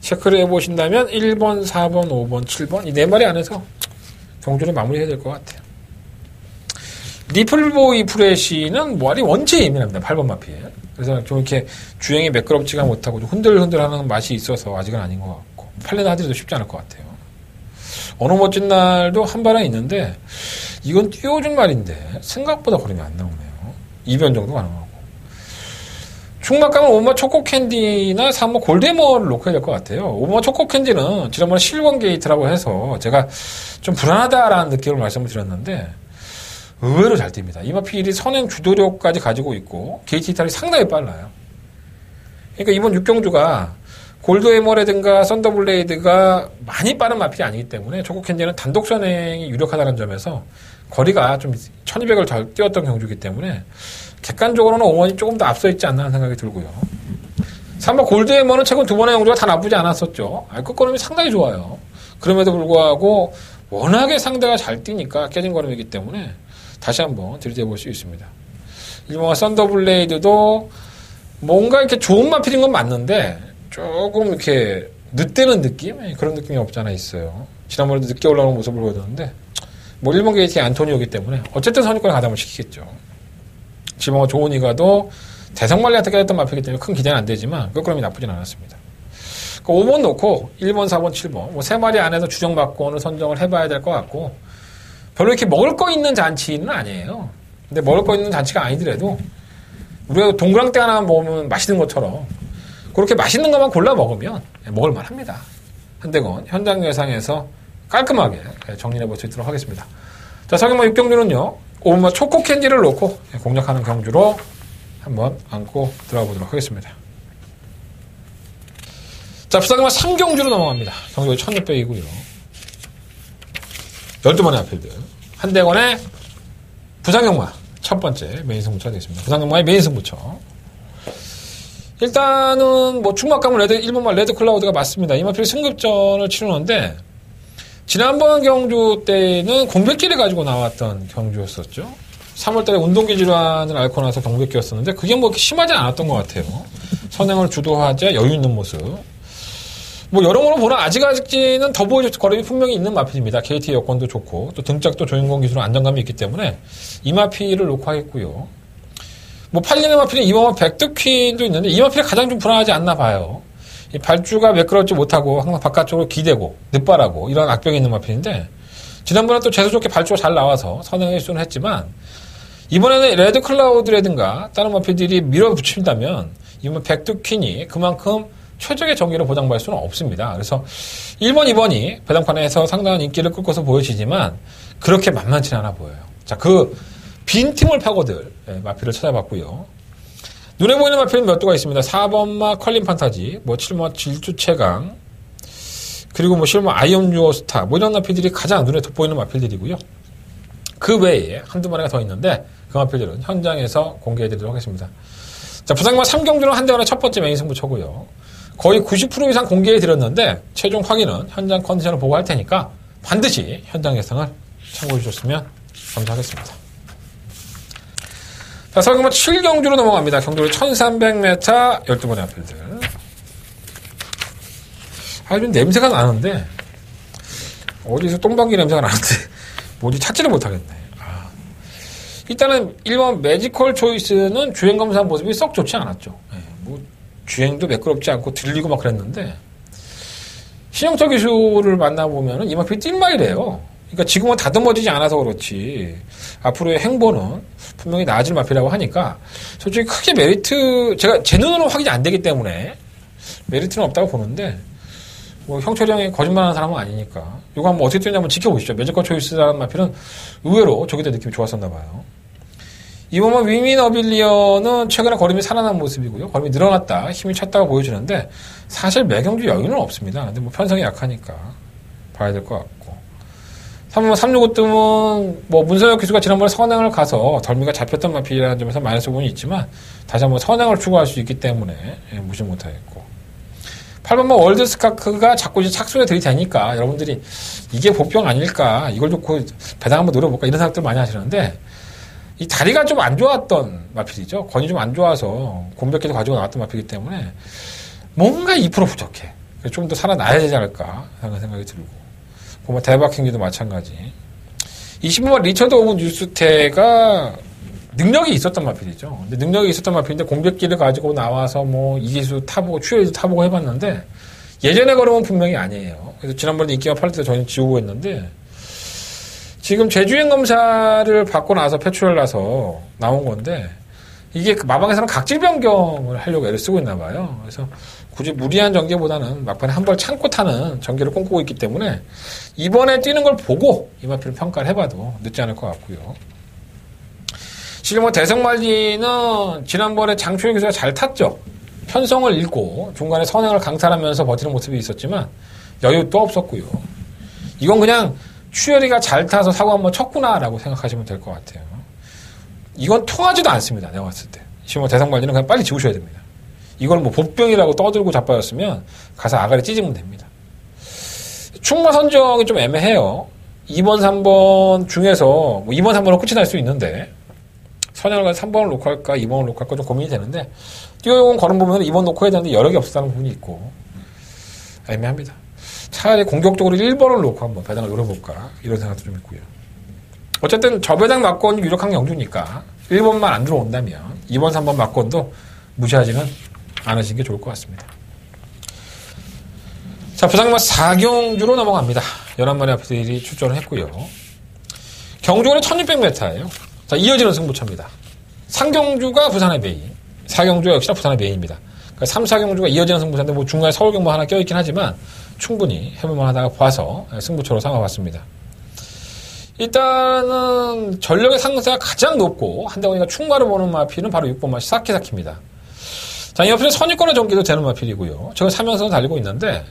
체크를 해보신다면 1번, 4번, 5번, 7번 이 네 마리 안에서 경주를 마무리해야 될 것 같아요. 리플보이 프레시는 모알이 원체 예민합니다. 8번 마피에. 그래서 좀 이렇게 주행이 매끄럽지가 못하고 좀 흔들흔들하는 맛이 있어서 아직은 아닌 것 같고 팔레나 하드도 쉽지 않을 것 같아요. 어느 멋진 날도 한 발은 있는데 이건 띄워준 말인데 생각보다 거림이 안 나오네요. 2변 정도 가능하고 충막감은 오마 초코캔디나 3호 골데머를 놓고 해야 될 것 같아요. 오마 초코캔디는 지난번에 실원 게이트라고 해서 제가 좀 불안하다라는 느낌을 말씀을 드렸는데 의외로 잘 뜁니다. 이마필이 선행 주도력까지 가지고 있고 게이트 이탈이 상당히 빨라요. 그러니까 이번 6경주가 골드에머라든가 썬더블레이드가 많이 빠른 마필이 아니기 때문에 초코캔디는 단독 선행이 유력하다는 점에서 거리가 좀 1200을 잘 뛰었던 경주이기 때문에 객관적으로는 오원이 조금 더 앞서 있지 않나 하는 생각이 들고요. 3번 골드에머는 최근 두 번의 경주가 다 나쁘지 않았었죠. 끝걸음이 상당히 좋아요. 그럼에도 불구하고 워낙에 상대가 잘 뛰니까 깨진 걸음이기 때문에 다시 한번 들이대볼 수 있습니다. 일본 썬더블레이드도 뭔가 이렇게 좋은 마필인 건 맞는데 조금 이렇게 늦대는 느낌? 그런 느낌이 없지 않아 있어요. 지난번에도 늦게 올라오는 모습을 보여줬는데 뭐 일본 게이트의 안토니오기 때문에 어쨌든 선입권에 가담을 시키겠죠. 지방어 조은이가도 대성말리한테 깨졌던 마필이기 때문에 큰 기대는 안 되지만 끝걸음이 나쁘진 않았습니다. 5번 놓고 1번, 4번, 7번 뭐 세 마리 안에서 주정받고는 선정을 해봐야 될 것 같고 별로 이렇게 먹을 거 있는 잔치는 아니에요. 근데 먹을 거 있는 잔치가 아니더라도 우리가 동그랑땡 하나 먹으면 맛있는 것처럼 그렇게 맛있는 것만 골라 먹으면 먹을만 합니다. 한대건 현장 예상에서 깔끔하게 정리해 볼 수 있도록 하겠습니다. 자, 서경마 6경주는요. 5번마 초코캔디를 놓고 공략하는 경주로 한번 안고 들어가 보도록 하겠습니다. 자, 부상경마 3경주로 넘어갑니다. 경주가 1600이고요. 12번의 아필드. 한대건의 부상경마 첫 번째 메인 승부처가 되겠습니다. 부상경마의 메인 승부처. 일단은 뭐 충막감은 1번마 레드 클라우드가 맞습니다. 이마필 승급전을 치르는데 지난번 경주 때는 공백기를 가지고 나왔던 경주였었죠. 3월달에 운동기 질환을 앓고 나서 공백기였었는데 그게 뭐 심하지 않았던 것 같아요. 선행을 주도하자 여유 있는 모습. 뭐 여러모로 보나 아직까지는 더 보여줄 거림이 분명히 있는 마필입니다. KT 여건도 좋고 또 등짝도 조인공 기술은 안정감이 있기 때문에 이 마필을 놓고 하겠고요. 뭐 8년의 마필은 이번에 백두퀸도 있는데 이 마필이 가장 좀 불안하지 않나 봐요. 이 발주가 매끄럽지 못하고 항상 바깥쪽으로 기대고 늦발하고 이런 악병이 있는 마필인데 지난번에 또 재수 좋게 발주가 잘 나와서 선행의 수는 했지만 이번에는 레드 클라우드라든가 다른 마필들이 밀어붙인다면 이번 백두퀸이 그만큼 최적의 전기를 보장받을 수는 없습니다. 그래서 1번, 2번이 배당판에서 상당한 인기를 끌고서 보여지지만 그렇게 만만치 않아 보여요. 자, 그 빈틈을 파고들 마필을 찾아봤고요. 눈에 보이는 마필은 몇 도가 있습니다. 4번마 컬린 판타지, 뭐 7번마 질주 최강, 그리고 뭐 10번마 아이언 유어 스타, 뭐 이런 마필들이 가장 눈에 돋보이는 마필들이고요. 그 외에 한두 마리가 더 있는데 그 마필들은 현장에서 공개해드리도록 하겠습니다. 자, 부상마 3경주는 한대건의 첫 번째 메인 승부처고요. 거의 90% 이상 공개해드렸는데 최종 확인은 현장 컨디션을 보고 할 테니까 반드시 현장 예상을 참고해 주셨으면 감사하겠습니다. 자, 서경마 7경주로 넘어갑니다. 경주를 1300m 12번의 아필들. 좀 냄새가 나는데 어디서 똥방귀 냄새가 나는데 뭐지 찾지를 못하겠네. 일단은 1번 매지컬 초이스는 주행 검사한 모습이 썩 좋지 않았죠. 뭐 주행도 매끄럽지 않고 들리고 막 그랬는데 신영철 기술을 만나보면은 이마필이 뛸마이래요. 그러니까 지금은 다듬어지지 않아서 그렇지 앞으로의 행보는 분명히 나아질 마필이라고 하니까 솔직히 크게 메리트 제가 제 눈으로는 확인이 안 되기 때문에 메리트는 없다고 보는데 뭐 형철이 형이 거짓말하는 사람은 아니니까 이거 한번 어떻게 뛰는지 한번 지켜보시죠. 매지컬 초이스라는 마필은 의외로 저기 때 느낌이 좋았었나 봐요. 이번만 윙윈 어빌리언은 최근에 걸음이 살아난 모습이고요. 걸음이 늘어났다, 힘이 찼다고 보여지는데 사실 매경주 여유는 없습니다. 근데 뭐 편성이 약하니까 봐야 될 것 같고 3번 365뜸은 뭐 문서혁 기수가 지난번에 선행을 가서 덜미가 잡혔던 마필이라는 점에서 마이너스 부분이 있지만 다시 한번 선행을 추구할 수 있기 때문에 무시 못하겠고 8번만 월드스카크가 자꾸 이제 착수에 들이대니까 여러분들이 이게 보병 아닐까 이걸 좋고 배당 한번 노려볼까 이런 생각들 많이 하시는데 이 다리가 좀 안 좋았던 마필이죠. 건이 좀 안 좋아서 공백기도 가지고 나왔던 마필이기 때문에 뭔가 2% 부족해. 좀 더 살아나야 되지 않을까 하는 생각이 들고. 뭐 대박행기도 마찬가지. 25번 리처드 오브 뉴스테가 능력이 있었던 마필이죠. 근데 능력이 있었던 마필인데 공격기를 가지고 나와서 뭐 이기수 타보고 추열도 타보고 해봤는데 예전에 걸으면 분명히 아니에요. 그래서 지난번에 인기가 팔 때 저희는 지우고 했는데 지금 재주행 검사를 받고 나서 패출을 나서 나온 건데 이게 마방에서는 각질 변경을 하려고 애를 쓰고 있나 봐요. 그래서 굳이 무리한 전개보다는 막판에 한 번 참고 타는 전개를 꿈꾸고 있기 때문에 이번에 뛰는 걸 보고 이 마필을 평가를 해봐도 늦지 않을 것 같고요. 지금 뭐 대성말리는 지난번에 장초희 교수가 잘 탔죠. 편성을 잃고 중간에 선행을 강탈하면서 버티는 모습이 있었지만 여유도 없었고요. 이건 그냥 추열이가 잘 타서 사고 한번 쳤구나라고 생각하시면 될 것 같아요. 이건 통하지도 않습니다. 내가 봤을 때. 지금 뭐 대성말리는 그냥 빨리 지우셔야 됩니다. 이걸 뭐 복병이라고 떠들고 자빠졌으면 가서 아가리 찢으면 됩니다. 충마 선정이 좀 애매해요. 2번, 3번 중에서 뭐 2번, 3번으로 끝이 날 수 있는데 선양을 가서 3번을 놓고 할까 2번을 놓고 할까 좀 고민이 되는데 뛰어용은 걸음 보면 2번 놓고 해야 되는데 여력이 없었다는 부분이 있고 애매합니다. 차라리 공격적으로 1번을 놓고 한번 배당을 노려볼까 이런 생각도 좀 있고요. 어쨌든 저배당 막건이 유력한 경주니까 1번만 안 들어온다면 2번, 3번 막건도 무시하지는 않으시는 게 좋을 것 같습니다. 자, 부상마 4경주로 넘어갑니다. 11마리 앞들이 출전을 했고요. 경주는 1600m예요. 자, 이어지는 승부처입니다. 상경주가 부산의 메인, 4경주가 역시나 부산의 메인입니다. 그러니까 3, 4경주가 이어지는 승부처인데 뭐 중간에 서울 경마 하나 껴있긴 하지만 충분히 해볼만 하다가 봐서 승부처로 삼아봤습니다. 일단은 전력의 상승세가 가장 높고 한대원이가 충마를 보는 마필은 바로 6번마 사키사키입니다. 자, 이 옆에 선입권의 전개도 되는 마필이고요. 제가 3연승을 달리고 있는데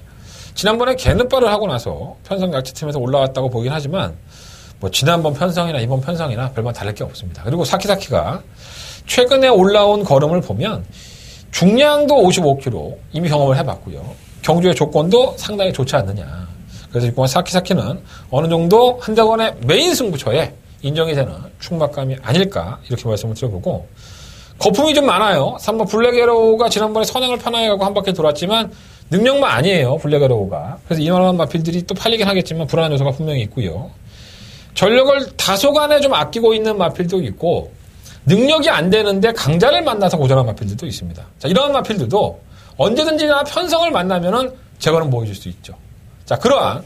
지난번에 개는바를 하고 나서 편성 약체팀에서 올라왔다고 보긴 하지만 뭐 지난번 편성이나 이번 편성이나 별반 다를 게 없습니다. 그리고 사키사키가 최근에 올라온 걸음을 보면 중량도 55kg 이미 경험을 해봤고요. 경주의 조건도 상당히 좋지 않느냐. 그래서 6번 사키사키는 어느 정도 한대원의 메인 승부처에 인정이 되는 충막감이 아닐까 이렇게 말씀을 드려보고 거품이 좀 많아요. 3번 블랙에로우가 지난번에 선행을 편하게 한 바퀴 돌았지만 능력만 아니에요. 블랙에로우가. 그래서 이만한 마필들이 또 팔리긴 하겠지만 불안한 요소가 분명히 있고요. 전력을 다소간에 좀 아끼고 있는 마필도 있고 능력이 안 되는데 강자를 만나서 고전한 마필들도 있습니다. 자, 이러한 마필들도 언제든지나 편성을 만나면은 제거는 보여줄 수 있죠. 자, 그러한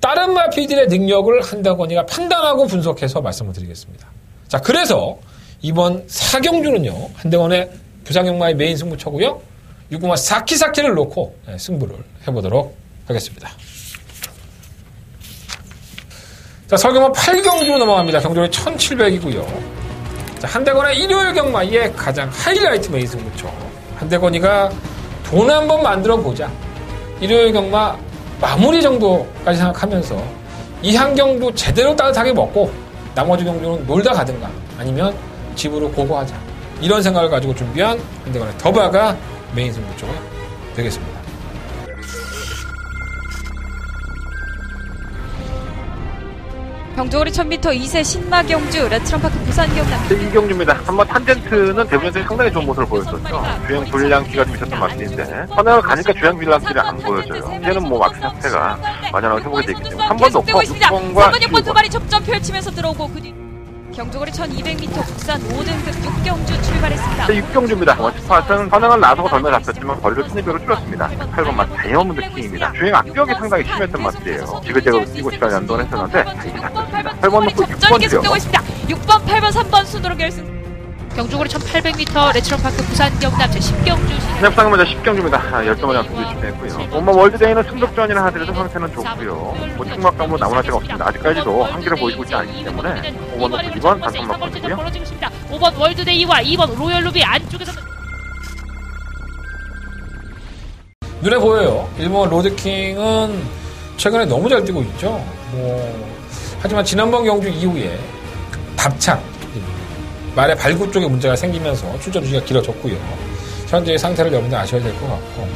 다른 마필들의 능력을 한다거니가 판단하고 분석해서 말씀을 드리겠습니다. 자, 그래서 이번 4경주는요, 한대원의 부상경마의 메인 승부처고요, 6번마 사키사키를 놓고 승부를 해보도록 하겠습니다. 자, 설경마 8경주 넘어갑니다. 경주는 1700이고요. 자, 한대건의 일요일 경마의 가장 하이라이트 메인 승부처. 한대건이가 돈 한번 만들어 보자. 일요일 경마 마무리 정도까지 생각하면서 이 한 경주 제대로 따뜻하게 먹고 나머지 경주는 놀다 가든가 아니면 집으로 고고하자. 이런 생각을 가지고 준비한 한대건의 더바가 메인 승부처가 되겠습니다.
경주거리 1000m 2세 신마경주 레트런파크 부산경남
이 경주입니다. 한번 탄젠트는 대부분들이 상당히 좋은 모습을 보였었죠. 주행 불량기가 좀 있었던 마필인데 선행을 가니까 주행 불량기를 안 보여줘요. 이제는 뭐 마필 상태가 완연하게 회복이 되기 때문에 한 번 놓고 6번과
3번, 6번 두 마리 접점 펼치면서 들어오고 그 뒤 경주거리 1200m 국산 5등급 6경주 출발했습니다.
6경주입니다. 원시파트는 선행을 나서고 덜며 잡혔지만 거리를 1200으로 줄였습니다. 8번마 다이아몬드 킹입니다. 주행 악격이 상당히 심했던 맛이에요. 지그재그로 뛰고 시간 연동을 했었는데 이게 잡혔습니다. 8번 놓고 6번
계속되고 있습니다. 6번, 8번, 3번 순으로 결승.
경주거리 1800m 레트런파크 부산 경남 제10경주
시작상은 먼저 10경주입니다. 12마리 경주 진행했고요. 엄마 월드데이는 승격전이나 하더라도 상태는 좋고요. 뭐 충막감으로 나무랄 데가 없습니다. 아직까지도 한계를 보이고 있지 않기 때문에 5번 놓고 2번 단점 맞고있고요.
5번 월드데이와 2번 로열루비 안쪽에서
눈에 보여요. 일본 로드킹은 최근에 너무 잘 뛰고 있죠. 하지만 지난번 경주 이후에 답착, 말의 발구 쪽에 문제가 생기면서 출전 주기가 길어졌고요. 현재의 상태를 여러분들 아셔야 될 것 같고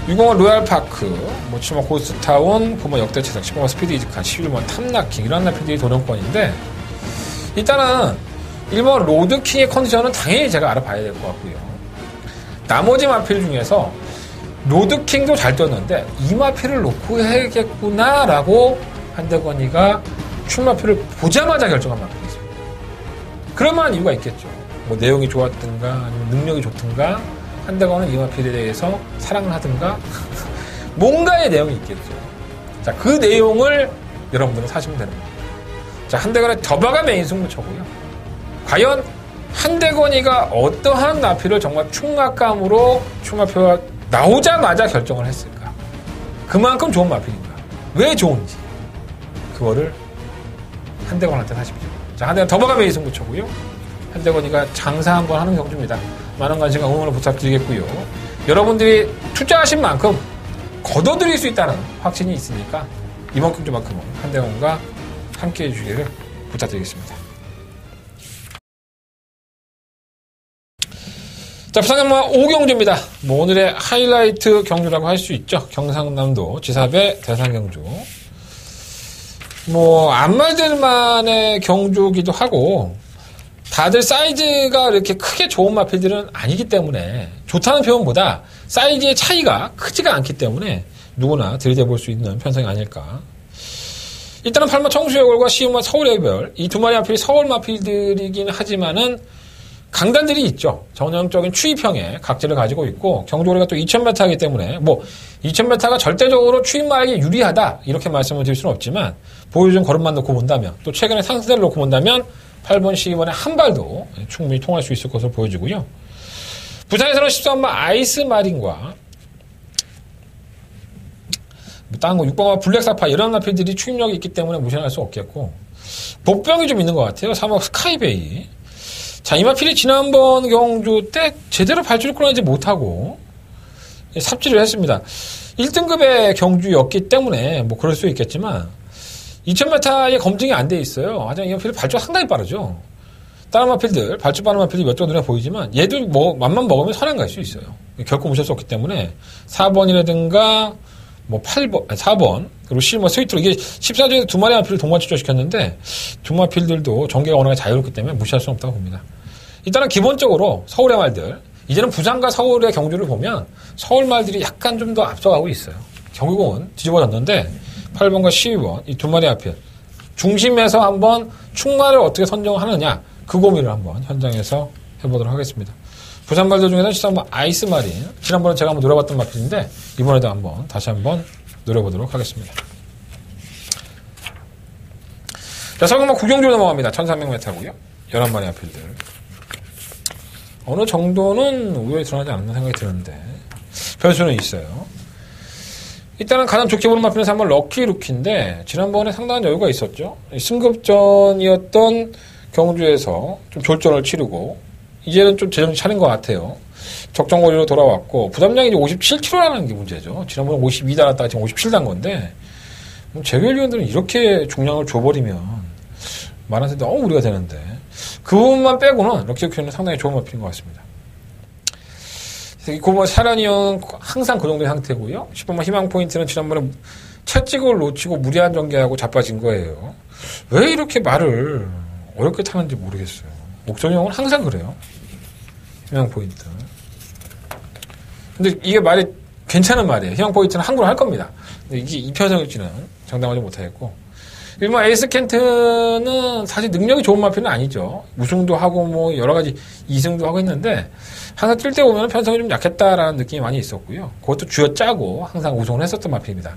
6번은 로얄파크, 7번 고스타운, 9번 역대체석, 10번 스피드 이즈칸, 11번 탐나킹 이런 나필들이 도전권인데 일단은 1번 로드킹의 컨디션은 당연히 제가 알아봐야 될 것 같고요. 나머지 마필 중에서 로드킹도 잘 떴는데 이마피를 놓고 해야겠구나라고 한대건이가 출마표를 보자마자 결정한 마필이 있습니다. 그럴 만한 이유가 있겠죠. 뭐 내용이 좋았든가 아니면 능력이 좋든가 한대건은 이마필에 대해서 사랑을 하든가 뭔가의 내용이 있겠죠. 자, 그 내용을 여러분들은 사시면 되는 겁니다. 자, 한대건의 더바가 메인 승부처고요. 과연 한대건이가 어떠한 나필을 정말 충악감으로 출마표가 나오자마자 결정을 했을까? 그만큼 좋은 마필인가? 왜 좋은지 그거를 한대건한테 사십시오. 자, 한대건 더바가 메인 승부처고요. 한대건이가 장사 한번 하는 경주입니다. 많은 관심과 응원을 부탁드리겠고요. 여러분들이 투자하신 만큼 거둬들일 수 있다는 확신이 있으니까 이번 경주만큼은 한대건과 함께 해주기를 부탁드리겠습니다. 자, 부산경마 5경주입니다. 뭐 오늘의 하이라이트 경주라고 할 수 있죠. 경상남도 지사배 대상경주. 뭐 안말들만의 경주기도 하고 다들 사이즈가 이렇게 크게 좋은 마필들은 아니기 때문에 좋다는 표현보다 사이즈의 차이가 크지가 않기 때문에 누구나 들이대볼 수 있는 편성이 아닐까. 일단은 8마 청수여골과 시우마 서울해별 이 두 마리 마필이 서울 마필들이긴 하지만은 강단들이 있죠. 전형적인 추입형의 각질을 가지고 있고 경주거리가 또 2000m이기 때문에 뭐 2000m가 절대적으로 추입마에게 유리하다 이렇게 말씀을 드릴 수는 없지만 보여준 걸음만 놓고 본다면 또 최근의 상승세를 놓고 본다면 8번 12번에 한 발도 충분히 통할 수 있을 것으로 보여지고요. 부산에서는 13번 아이스마린과 다른 거 6번과 블랙사파 이런 마필들이 추입력이 있기 때문에 무시할 수 없겠고 복병이 좀 있는 것 같아요. 3번 스카이베이. 자, 이 마필이 지난번 경주 때 제대로 발주를 끌어내지 못하고 삽질을 했습니다. 1등급의 경주였기 때문에 뭐 그럴 수 있겠지만 2000m의 검증이 안 돼 있어요. 하지만 이 마필은 발주가 상당히 빠르죠. 다른 마필들, 발주 빠른 마필이 몇 점 눈에 보이지만 얘도 뭐 맘만 먹으면 선행 갈 수 있어요. 결코 무시할 수 없기 때문에 4번이라든가 뭐 8번, 4번 그리고 실버 스위트로 이게 14조에서 두 마리 마필을 동반 출전시켰는데 두 마필들도 전개가 워낙에 자유롭기 때문에 무시할 수는 없다고 봅니다. 일단은 기본적으로 서울의 말들 이제는 부산과 서울의 경주를 보면 서울 말들이 약간 좀 더 앞서가고 있어요. 결국은 뒤집어졌는데 8번과 12번 이 두 마리 마필 중심에서 한번 충마를 어떻게 선정하느냐 그 고민을 한번 현장에서 해보도록 하겠습니다. 부산 말들 중에서 13번 아이스마린 지난번에 제가 한번 노려봤던 마필인데 이번에도 한번 다시 한번 노려보도록 하겠습니다. 자, 서경마 구경주 넘어갑니다. 1300m고요. 11마리 마필들 어느 정도는 우열이 드러나지 않는 생각이 드는데 변수는 있어요. 일단은 가장 좋게 보는 마필은 3번 럭키루키인데 지난번에 상당한 여유가 있었죠. 승급전이었던 경주에서 좀 졸전을 치르고 이제는 좀 제정신 차린 것 같아요. 적정거리로 돌아왔고 부담량이 이제 57kg라는 게 문제죠. 지난번에 52 달았다가 지금 57 단 건데 재결위원들은 이렇게 중량을 줘버리면 말한테 너무 무리가 되는데 그 부분만 빼고는 럭키루키는 상당히 좋은 마필인 것 같습니다. 9번 사란이 형 항상 그 정도의 상태고요. 10번만 희망 포인트는 지난번에 채찍을 놓치고 무리한 전개하고 자빠진 거예요. 왜 이렇게 말을 어렵게 타는지 모르겠어요. 목소리 형은 항상 그래요. 희망 포인트. 근데 이게 말이 괜찮은 말이에요. 희망 포인트는 한국어로 할 겁니다. 근데 이게 이편성일지는 장담하지 못하겠고. 일반 에이스 켄트는 사실 능력이 좋은 마필은 아니죠. 우승도 하고 뭐 여러 가지 2승도 하고 했는데 항상 뛸 때 보면 편성이 좀 약했다라는 느낌이 많이 있었고요. 그것도 쥐어짜고 항상 우승을 했었던 마필입니다.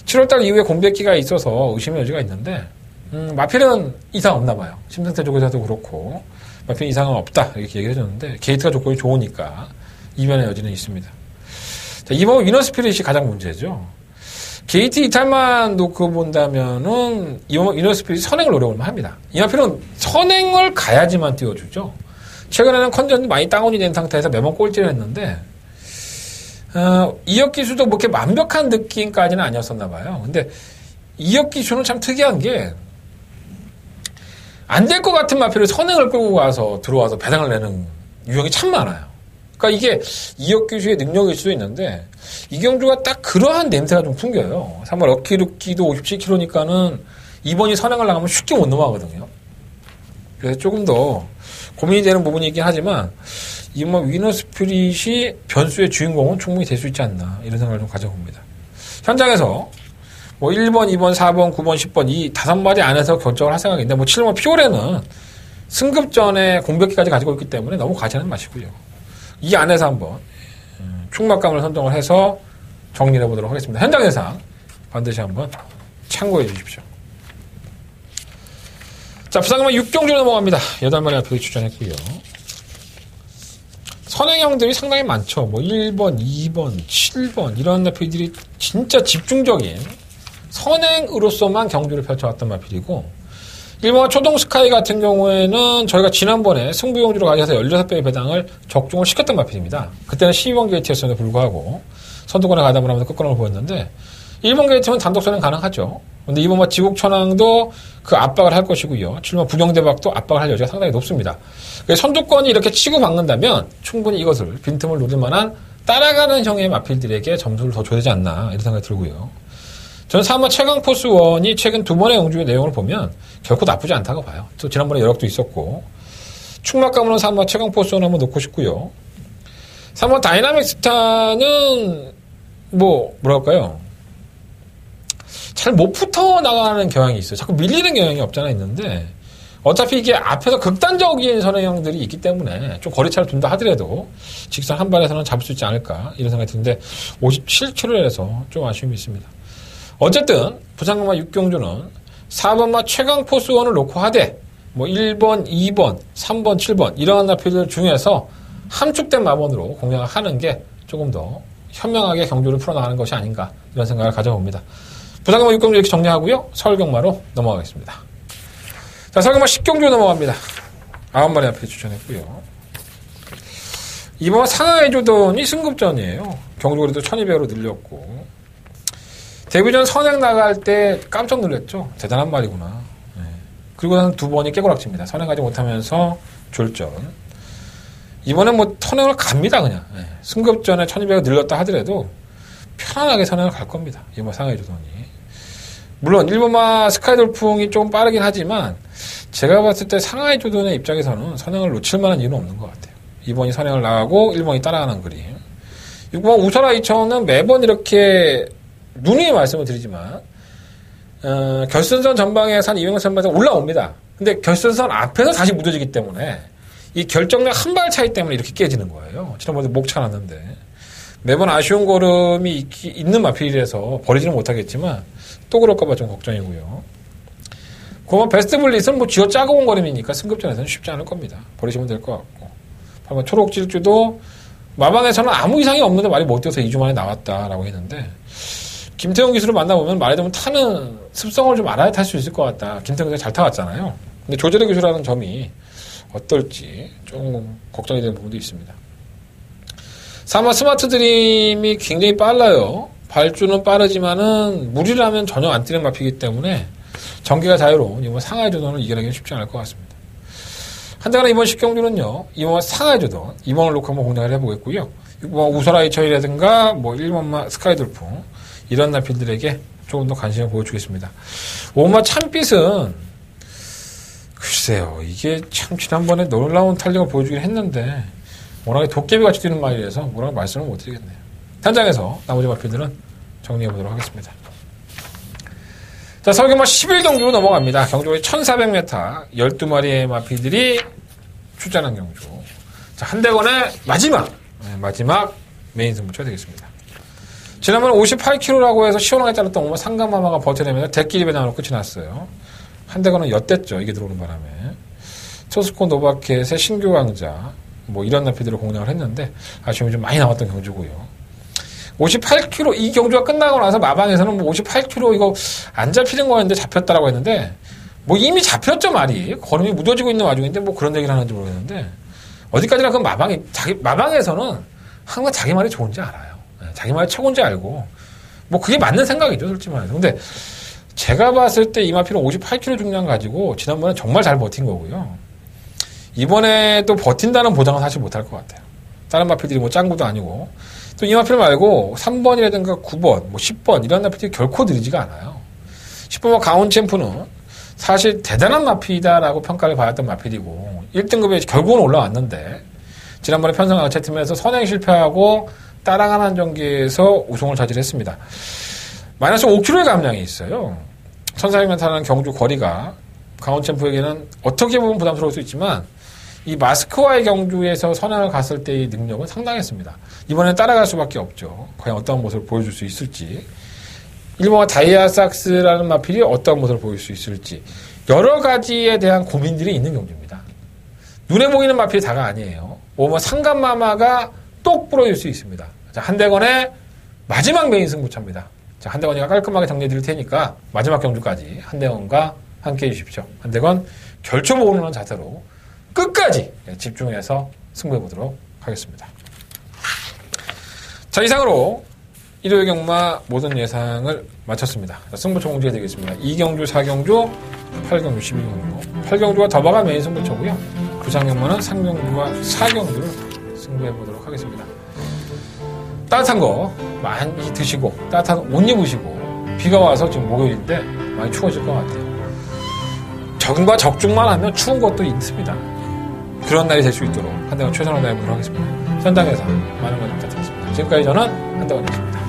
7월달 이후에 공백기가 있어서 의심의 여지가 있는데 마필은 이상 없나 봐요. 심상태 조교사도 그렇고 마필 이상은 없다 이렇게 얘기를 해줬는데 게이트가 조건이 좋으니까 이변의 여지는 있습니다. 자, 이번 위너스피릿이 가장 문제죠. 게이트 이탈만 놓고 본다면은 이번 위너스피릿이 선행을 노려볼만 합니다. 이 마필은 선행을 가야지만 띄워주죠. 최근에는 컨디션이 많이 다운이 된 상태에서 매번 꼴찌를 했는데 이역 기수도 뭐 이렇게 완벽한 느낌까지는 아니었었나 봐요. 근데 이역 기수는 참 특이한 게 안 될 것 같은 마필을 선행을 끌고 가서 들어와서 배당을 내는 유형이 참 많아요. 그러니까 이게 이역 기수의 능력일 수도 있는데 이경주가 딱 그러한 냄새가 좀 풍겨요. 3번 럭키루키도 57kg니까는 2번이 선행을 나가면 쉽게 못 넘어가거든요. 그래서 조금 더 고민이 되는 부분이긴 하지만 이번 위너 스피릿이 변수의 주인공은 충분히 될 수 있지 않나 이런 생각을 좀 가져봅니다. 현장에서 뭐 1번, 2번, 4번, 9번, 10번 이 5마리 안에서 결정을 할 생각인데 뭐 7번 피오레는 승급전에 공백기까지 가지고 있기 때문에 너무 과시하는 마시고요. 이 안에서 한번 충막감을 선정을 해서 정리해 보도록 하겠습니다. 현장 예상 반드시 한번 참고해 주십시오. 자, 부상금은 6경주 넘어갑니다. 8마리 앞에 추천했고요. 선행형들이 상당히 많죠. 뭐 1번, 2번, 7번 이런 마필들이 진짜 집중적인 선행으로서만 경주를 펼쳐왔던 마필이고 1번 초동 스카이 같은 경우에는 저희가 지난번에 승부용주로 가져서 16배의 배당을 적중을 시켰던 마필입니다. 그때는 12번 게이트였음에도 불구하고 선두권에 가담을 하면서 끝권을 보였는데 1번 게이트면 단독 선행 가능하죠. 근데 2번 지국천왕도 그 압박을 할 것이고요. 7번 부경대박도 압박을 할 여지가 상당히 높습니다. 선두권이 이렇게 치고 박는다면 충분히 이것을 빈틈을 노릴 만한 따라가는 형의 마필들에게 점수를 더 줘야 되지 않나 이런 생각이 들고요. 저는 3번 최강 포스 1이 최근 2번의 영주의 내용을 보면 결코 나쁘지 않다고 봐요. 또 지난번에 여력도 있었고 충막감으로 3번 최강 포스 1 한번 놓고 싶고요. 3번 다이나믹 스타는 뭐랄까요? 잘 못 붙어 나가는 경향이 있어요. 자꾸 밀리는 경향이 없잖아 있는데 어차피 이게 앞에서 극단적인 선행형들이 있기 때문에 좀 거리차를 둔다 하더라도 직선 한 발에서는 잡을 수 있지 않을까 이런 생각이 드는데 57km에서 좀 아쉬움이 있습니다. 어쨌든 부산강마 6경주는 4번마 최강 포스 1을 놓고 하되 뭐 1번, 2번, 3번, 7번 이러한 나필들 중에서 함축된 마번으로 공략을 하는 게 조금 더 현명하게 경주를 풀어나가는 것이 아닌가 이런 생각을 가져봅니다. 부산강마 6경주 이렇게 정리하고요. 서울경마로 넘어가겠습니다. 자, 서울경마 10경주 넘어갑니다. 9마리 앞에 추천했고요. 이번 상하이 조던이 승급전이에요. 경주거리도 1200으로 늘렸고 데뷔전 선행 나갈 때 깜짝 놀랐죠. 대단한 말이구나. 네. 그리고 한 2번이 깨고락칩니다. 선행하지 못하면서 졸전. 이번엔 뭐 선행을 갑니다 그냥. 네. 승급전에 1200을 늘렸다 하더라도 편안하게 선행을 갈 겁니다. 이번 상하이 조던이. 물론 1번마 스카이 돌풍이 좀 빠르긴 하지만 제가 봤을 때 상하이 조던의 입장에서는 선행을 놓칠 만한 이유는 없는 것 같아요. 2번이 선행을 나가고 1번이 따라가는 그림. 6번 우설아 2000은 매번 이렇게 누누이 말씀을 드리지만 결승선 전방에서 한 200m 선방에서 올라옵니다. 근데 결승선 앞에서 다시 무뎌지기 때문에 이 결정력 한 발 차이 때문에 이렇게 깨지는 거예요. 지난번에 목 차놨는데 매번 아쉬운 걸음이 있는 마필이라서 버리지는 못하겠지만 또 그럴까봐 좀 걱정이고요. 그러면 베스트 블릿은 뭐 쥐어 짜고 온 걸음이니까 승급전에서는 쉽지 않을 겁니다. 버리시면 될 것 같고. 한번 초록질주도 마방에서는 아무 이상이 없는데 말이 못 뛰어서 2주 만에 나왔다라고 했는데 김태형 기수를 만나보면 말에 되면 타는 습성을 좀 알아야 탈 수 있을 것 같다. 김태형 기수 잘 타왔잖아요. 근데 조재래 기수라는 점이 어떨지 좀 걱정이 되는 부분도 있습니다. 3번 스마트 드림이 굉장히 빨라요. 발주는 빠르지만은 무리를 하면 전혀 안 뛰는 마피기 때문에 전개가 자유로운 이번 상하이 조던을 이겨내기는 쉽지 않을 것 같습니다. 한데나 이번 10경주는요. 이번 상하이 조던 2번을 놓고 한번 공략을 해보겠고요. 6번 우설아이 처일이라든가 뭐 1번마 스카이 돌풍 이런 나필들에게 조금 더 관심을 보여주겠습니다. 5번마 참빛은 글쎄요. 이게 참 지난번에 놀라운 탄력을 보여주긴 했는데 워낙에 도깨비같이 뛰는 말이라서 뭐라고 말씀을 못 드리겠네요. 현장에서 나머지 마필들은 정리해보도록 하겠습니다. 자, 서울경마 11경주로 넘어갑니다. 경주거리 1400m 12마리의 마필들이 출전한 경주. 자, 한대건의 마지막 메인 승부처가 되겠습니다. 지난번에 58km라고 해서 시원하게 잘랐던 오마 상감마마가 버텨내면서 대끼리 배당으로 끝이 났어요. 한대건은 엿됐죠. 이게 들어오는 바람에. 토스코 노바켓의 신규 강자 뭐 이런 나피들을 공략을 했는데 아쉬움이 좀 많이 나왔던 경주고요. 58km 이 경주가 끝나고 나서 마방에서는 뭐 58km 이거 안 잡히는 거였는데 잡혔다라고 했는데 뭐 이미 잡혔죠 말이. 걸음이 무뎌지고 있는 와중인데 뭐 그런 얘기를 하는지 모르겠는데 어디까지나 그 마방에서는 항상 자기 말이 좋은지 알아요. 자기 말이 최고인지 알고 뭐 그게 맞는 생각이죠 솔직히 말해서. 근데 제가 봤을 때 이 마필은 58kg 중량 가지고 지난번에 정말 잘 버틴 거고요. 이번에 또 버틴다는 보장은 사실 못할 것 같아요. 다른 마필들이 뭐 짱구도 아니고 또 이 마필 말고 3번이라든가 9번, 뭐 10번 이런 마필들이 결코 느리지가 않아요. 10번 가온 챔프는 사실 대단한 마필이다라고 평가를 받았던 마필이고 1등급에 결국은 올라왔는데 지난번에 편성왕체팀에서 선행 실패하고 따라간 한정기에서 우승을 차지했습니다. 마이너스 5kg의 감량이 있어요. 1400m 타는 경주 거리가 강원 챔프에게는 어떻게 보면 부담스러울 수 있지만 이 마스크와의 경주에서 선행을 갔을 때의 능력은 상당했습니다. 이번엔 따라갈 수밖에 없죠. 과연 어떤 모습을 보여줄 수 있을지. 일본과 다이아삭스라는 마필이 어떤 모습을 보일 수 있을지. 여러 가지에 대한 고민들이 있는 경주입니다. 눈에 보이는 마필이 다가 아니에요. 오면 상간마마가 똑 부러질 수 있습니다. 자, 한대건의 마지막 메인 승부차입니다. 자, 한대건이가 깔끔하게 정리해드릴 테니까 마지막 경주까지 한대건과 함께 해주십시오. 한대건 결초 모으는 자세로 끝까지 집중해서 승부해보도록 하겠습니다. 자, 이상으로 일요일 경마 모든 예상을 마쳤습니다. 자, 승부처 공개해드리겠습니다. 2경주, 4경주, 8경주, 12경주. 8경주가 더바가 메인 승부처고요. 부산 경마는 3경주와 4경주를 승부해보도록 하겠습니다. 따뜻한 거 많이 드시고 따뜻한 옷 입으시고 비가 와서 지금 목요일인데 많이 추워질 것 같아요. 적응과 적중만 하면 추운 것도 있습니다. 그런 날이 될 수 있도록 한대건 최선을 다해보도록 하겠습니다. 현장에서 많은 관심 부탁드리겠습니다. 지금까지 저는 한대건이었습니다.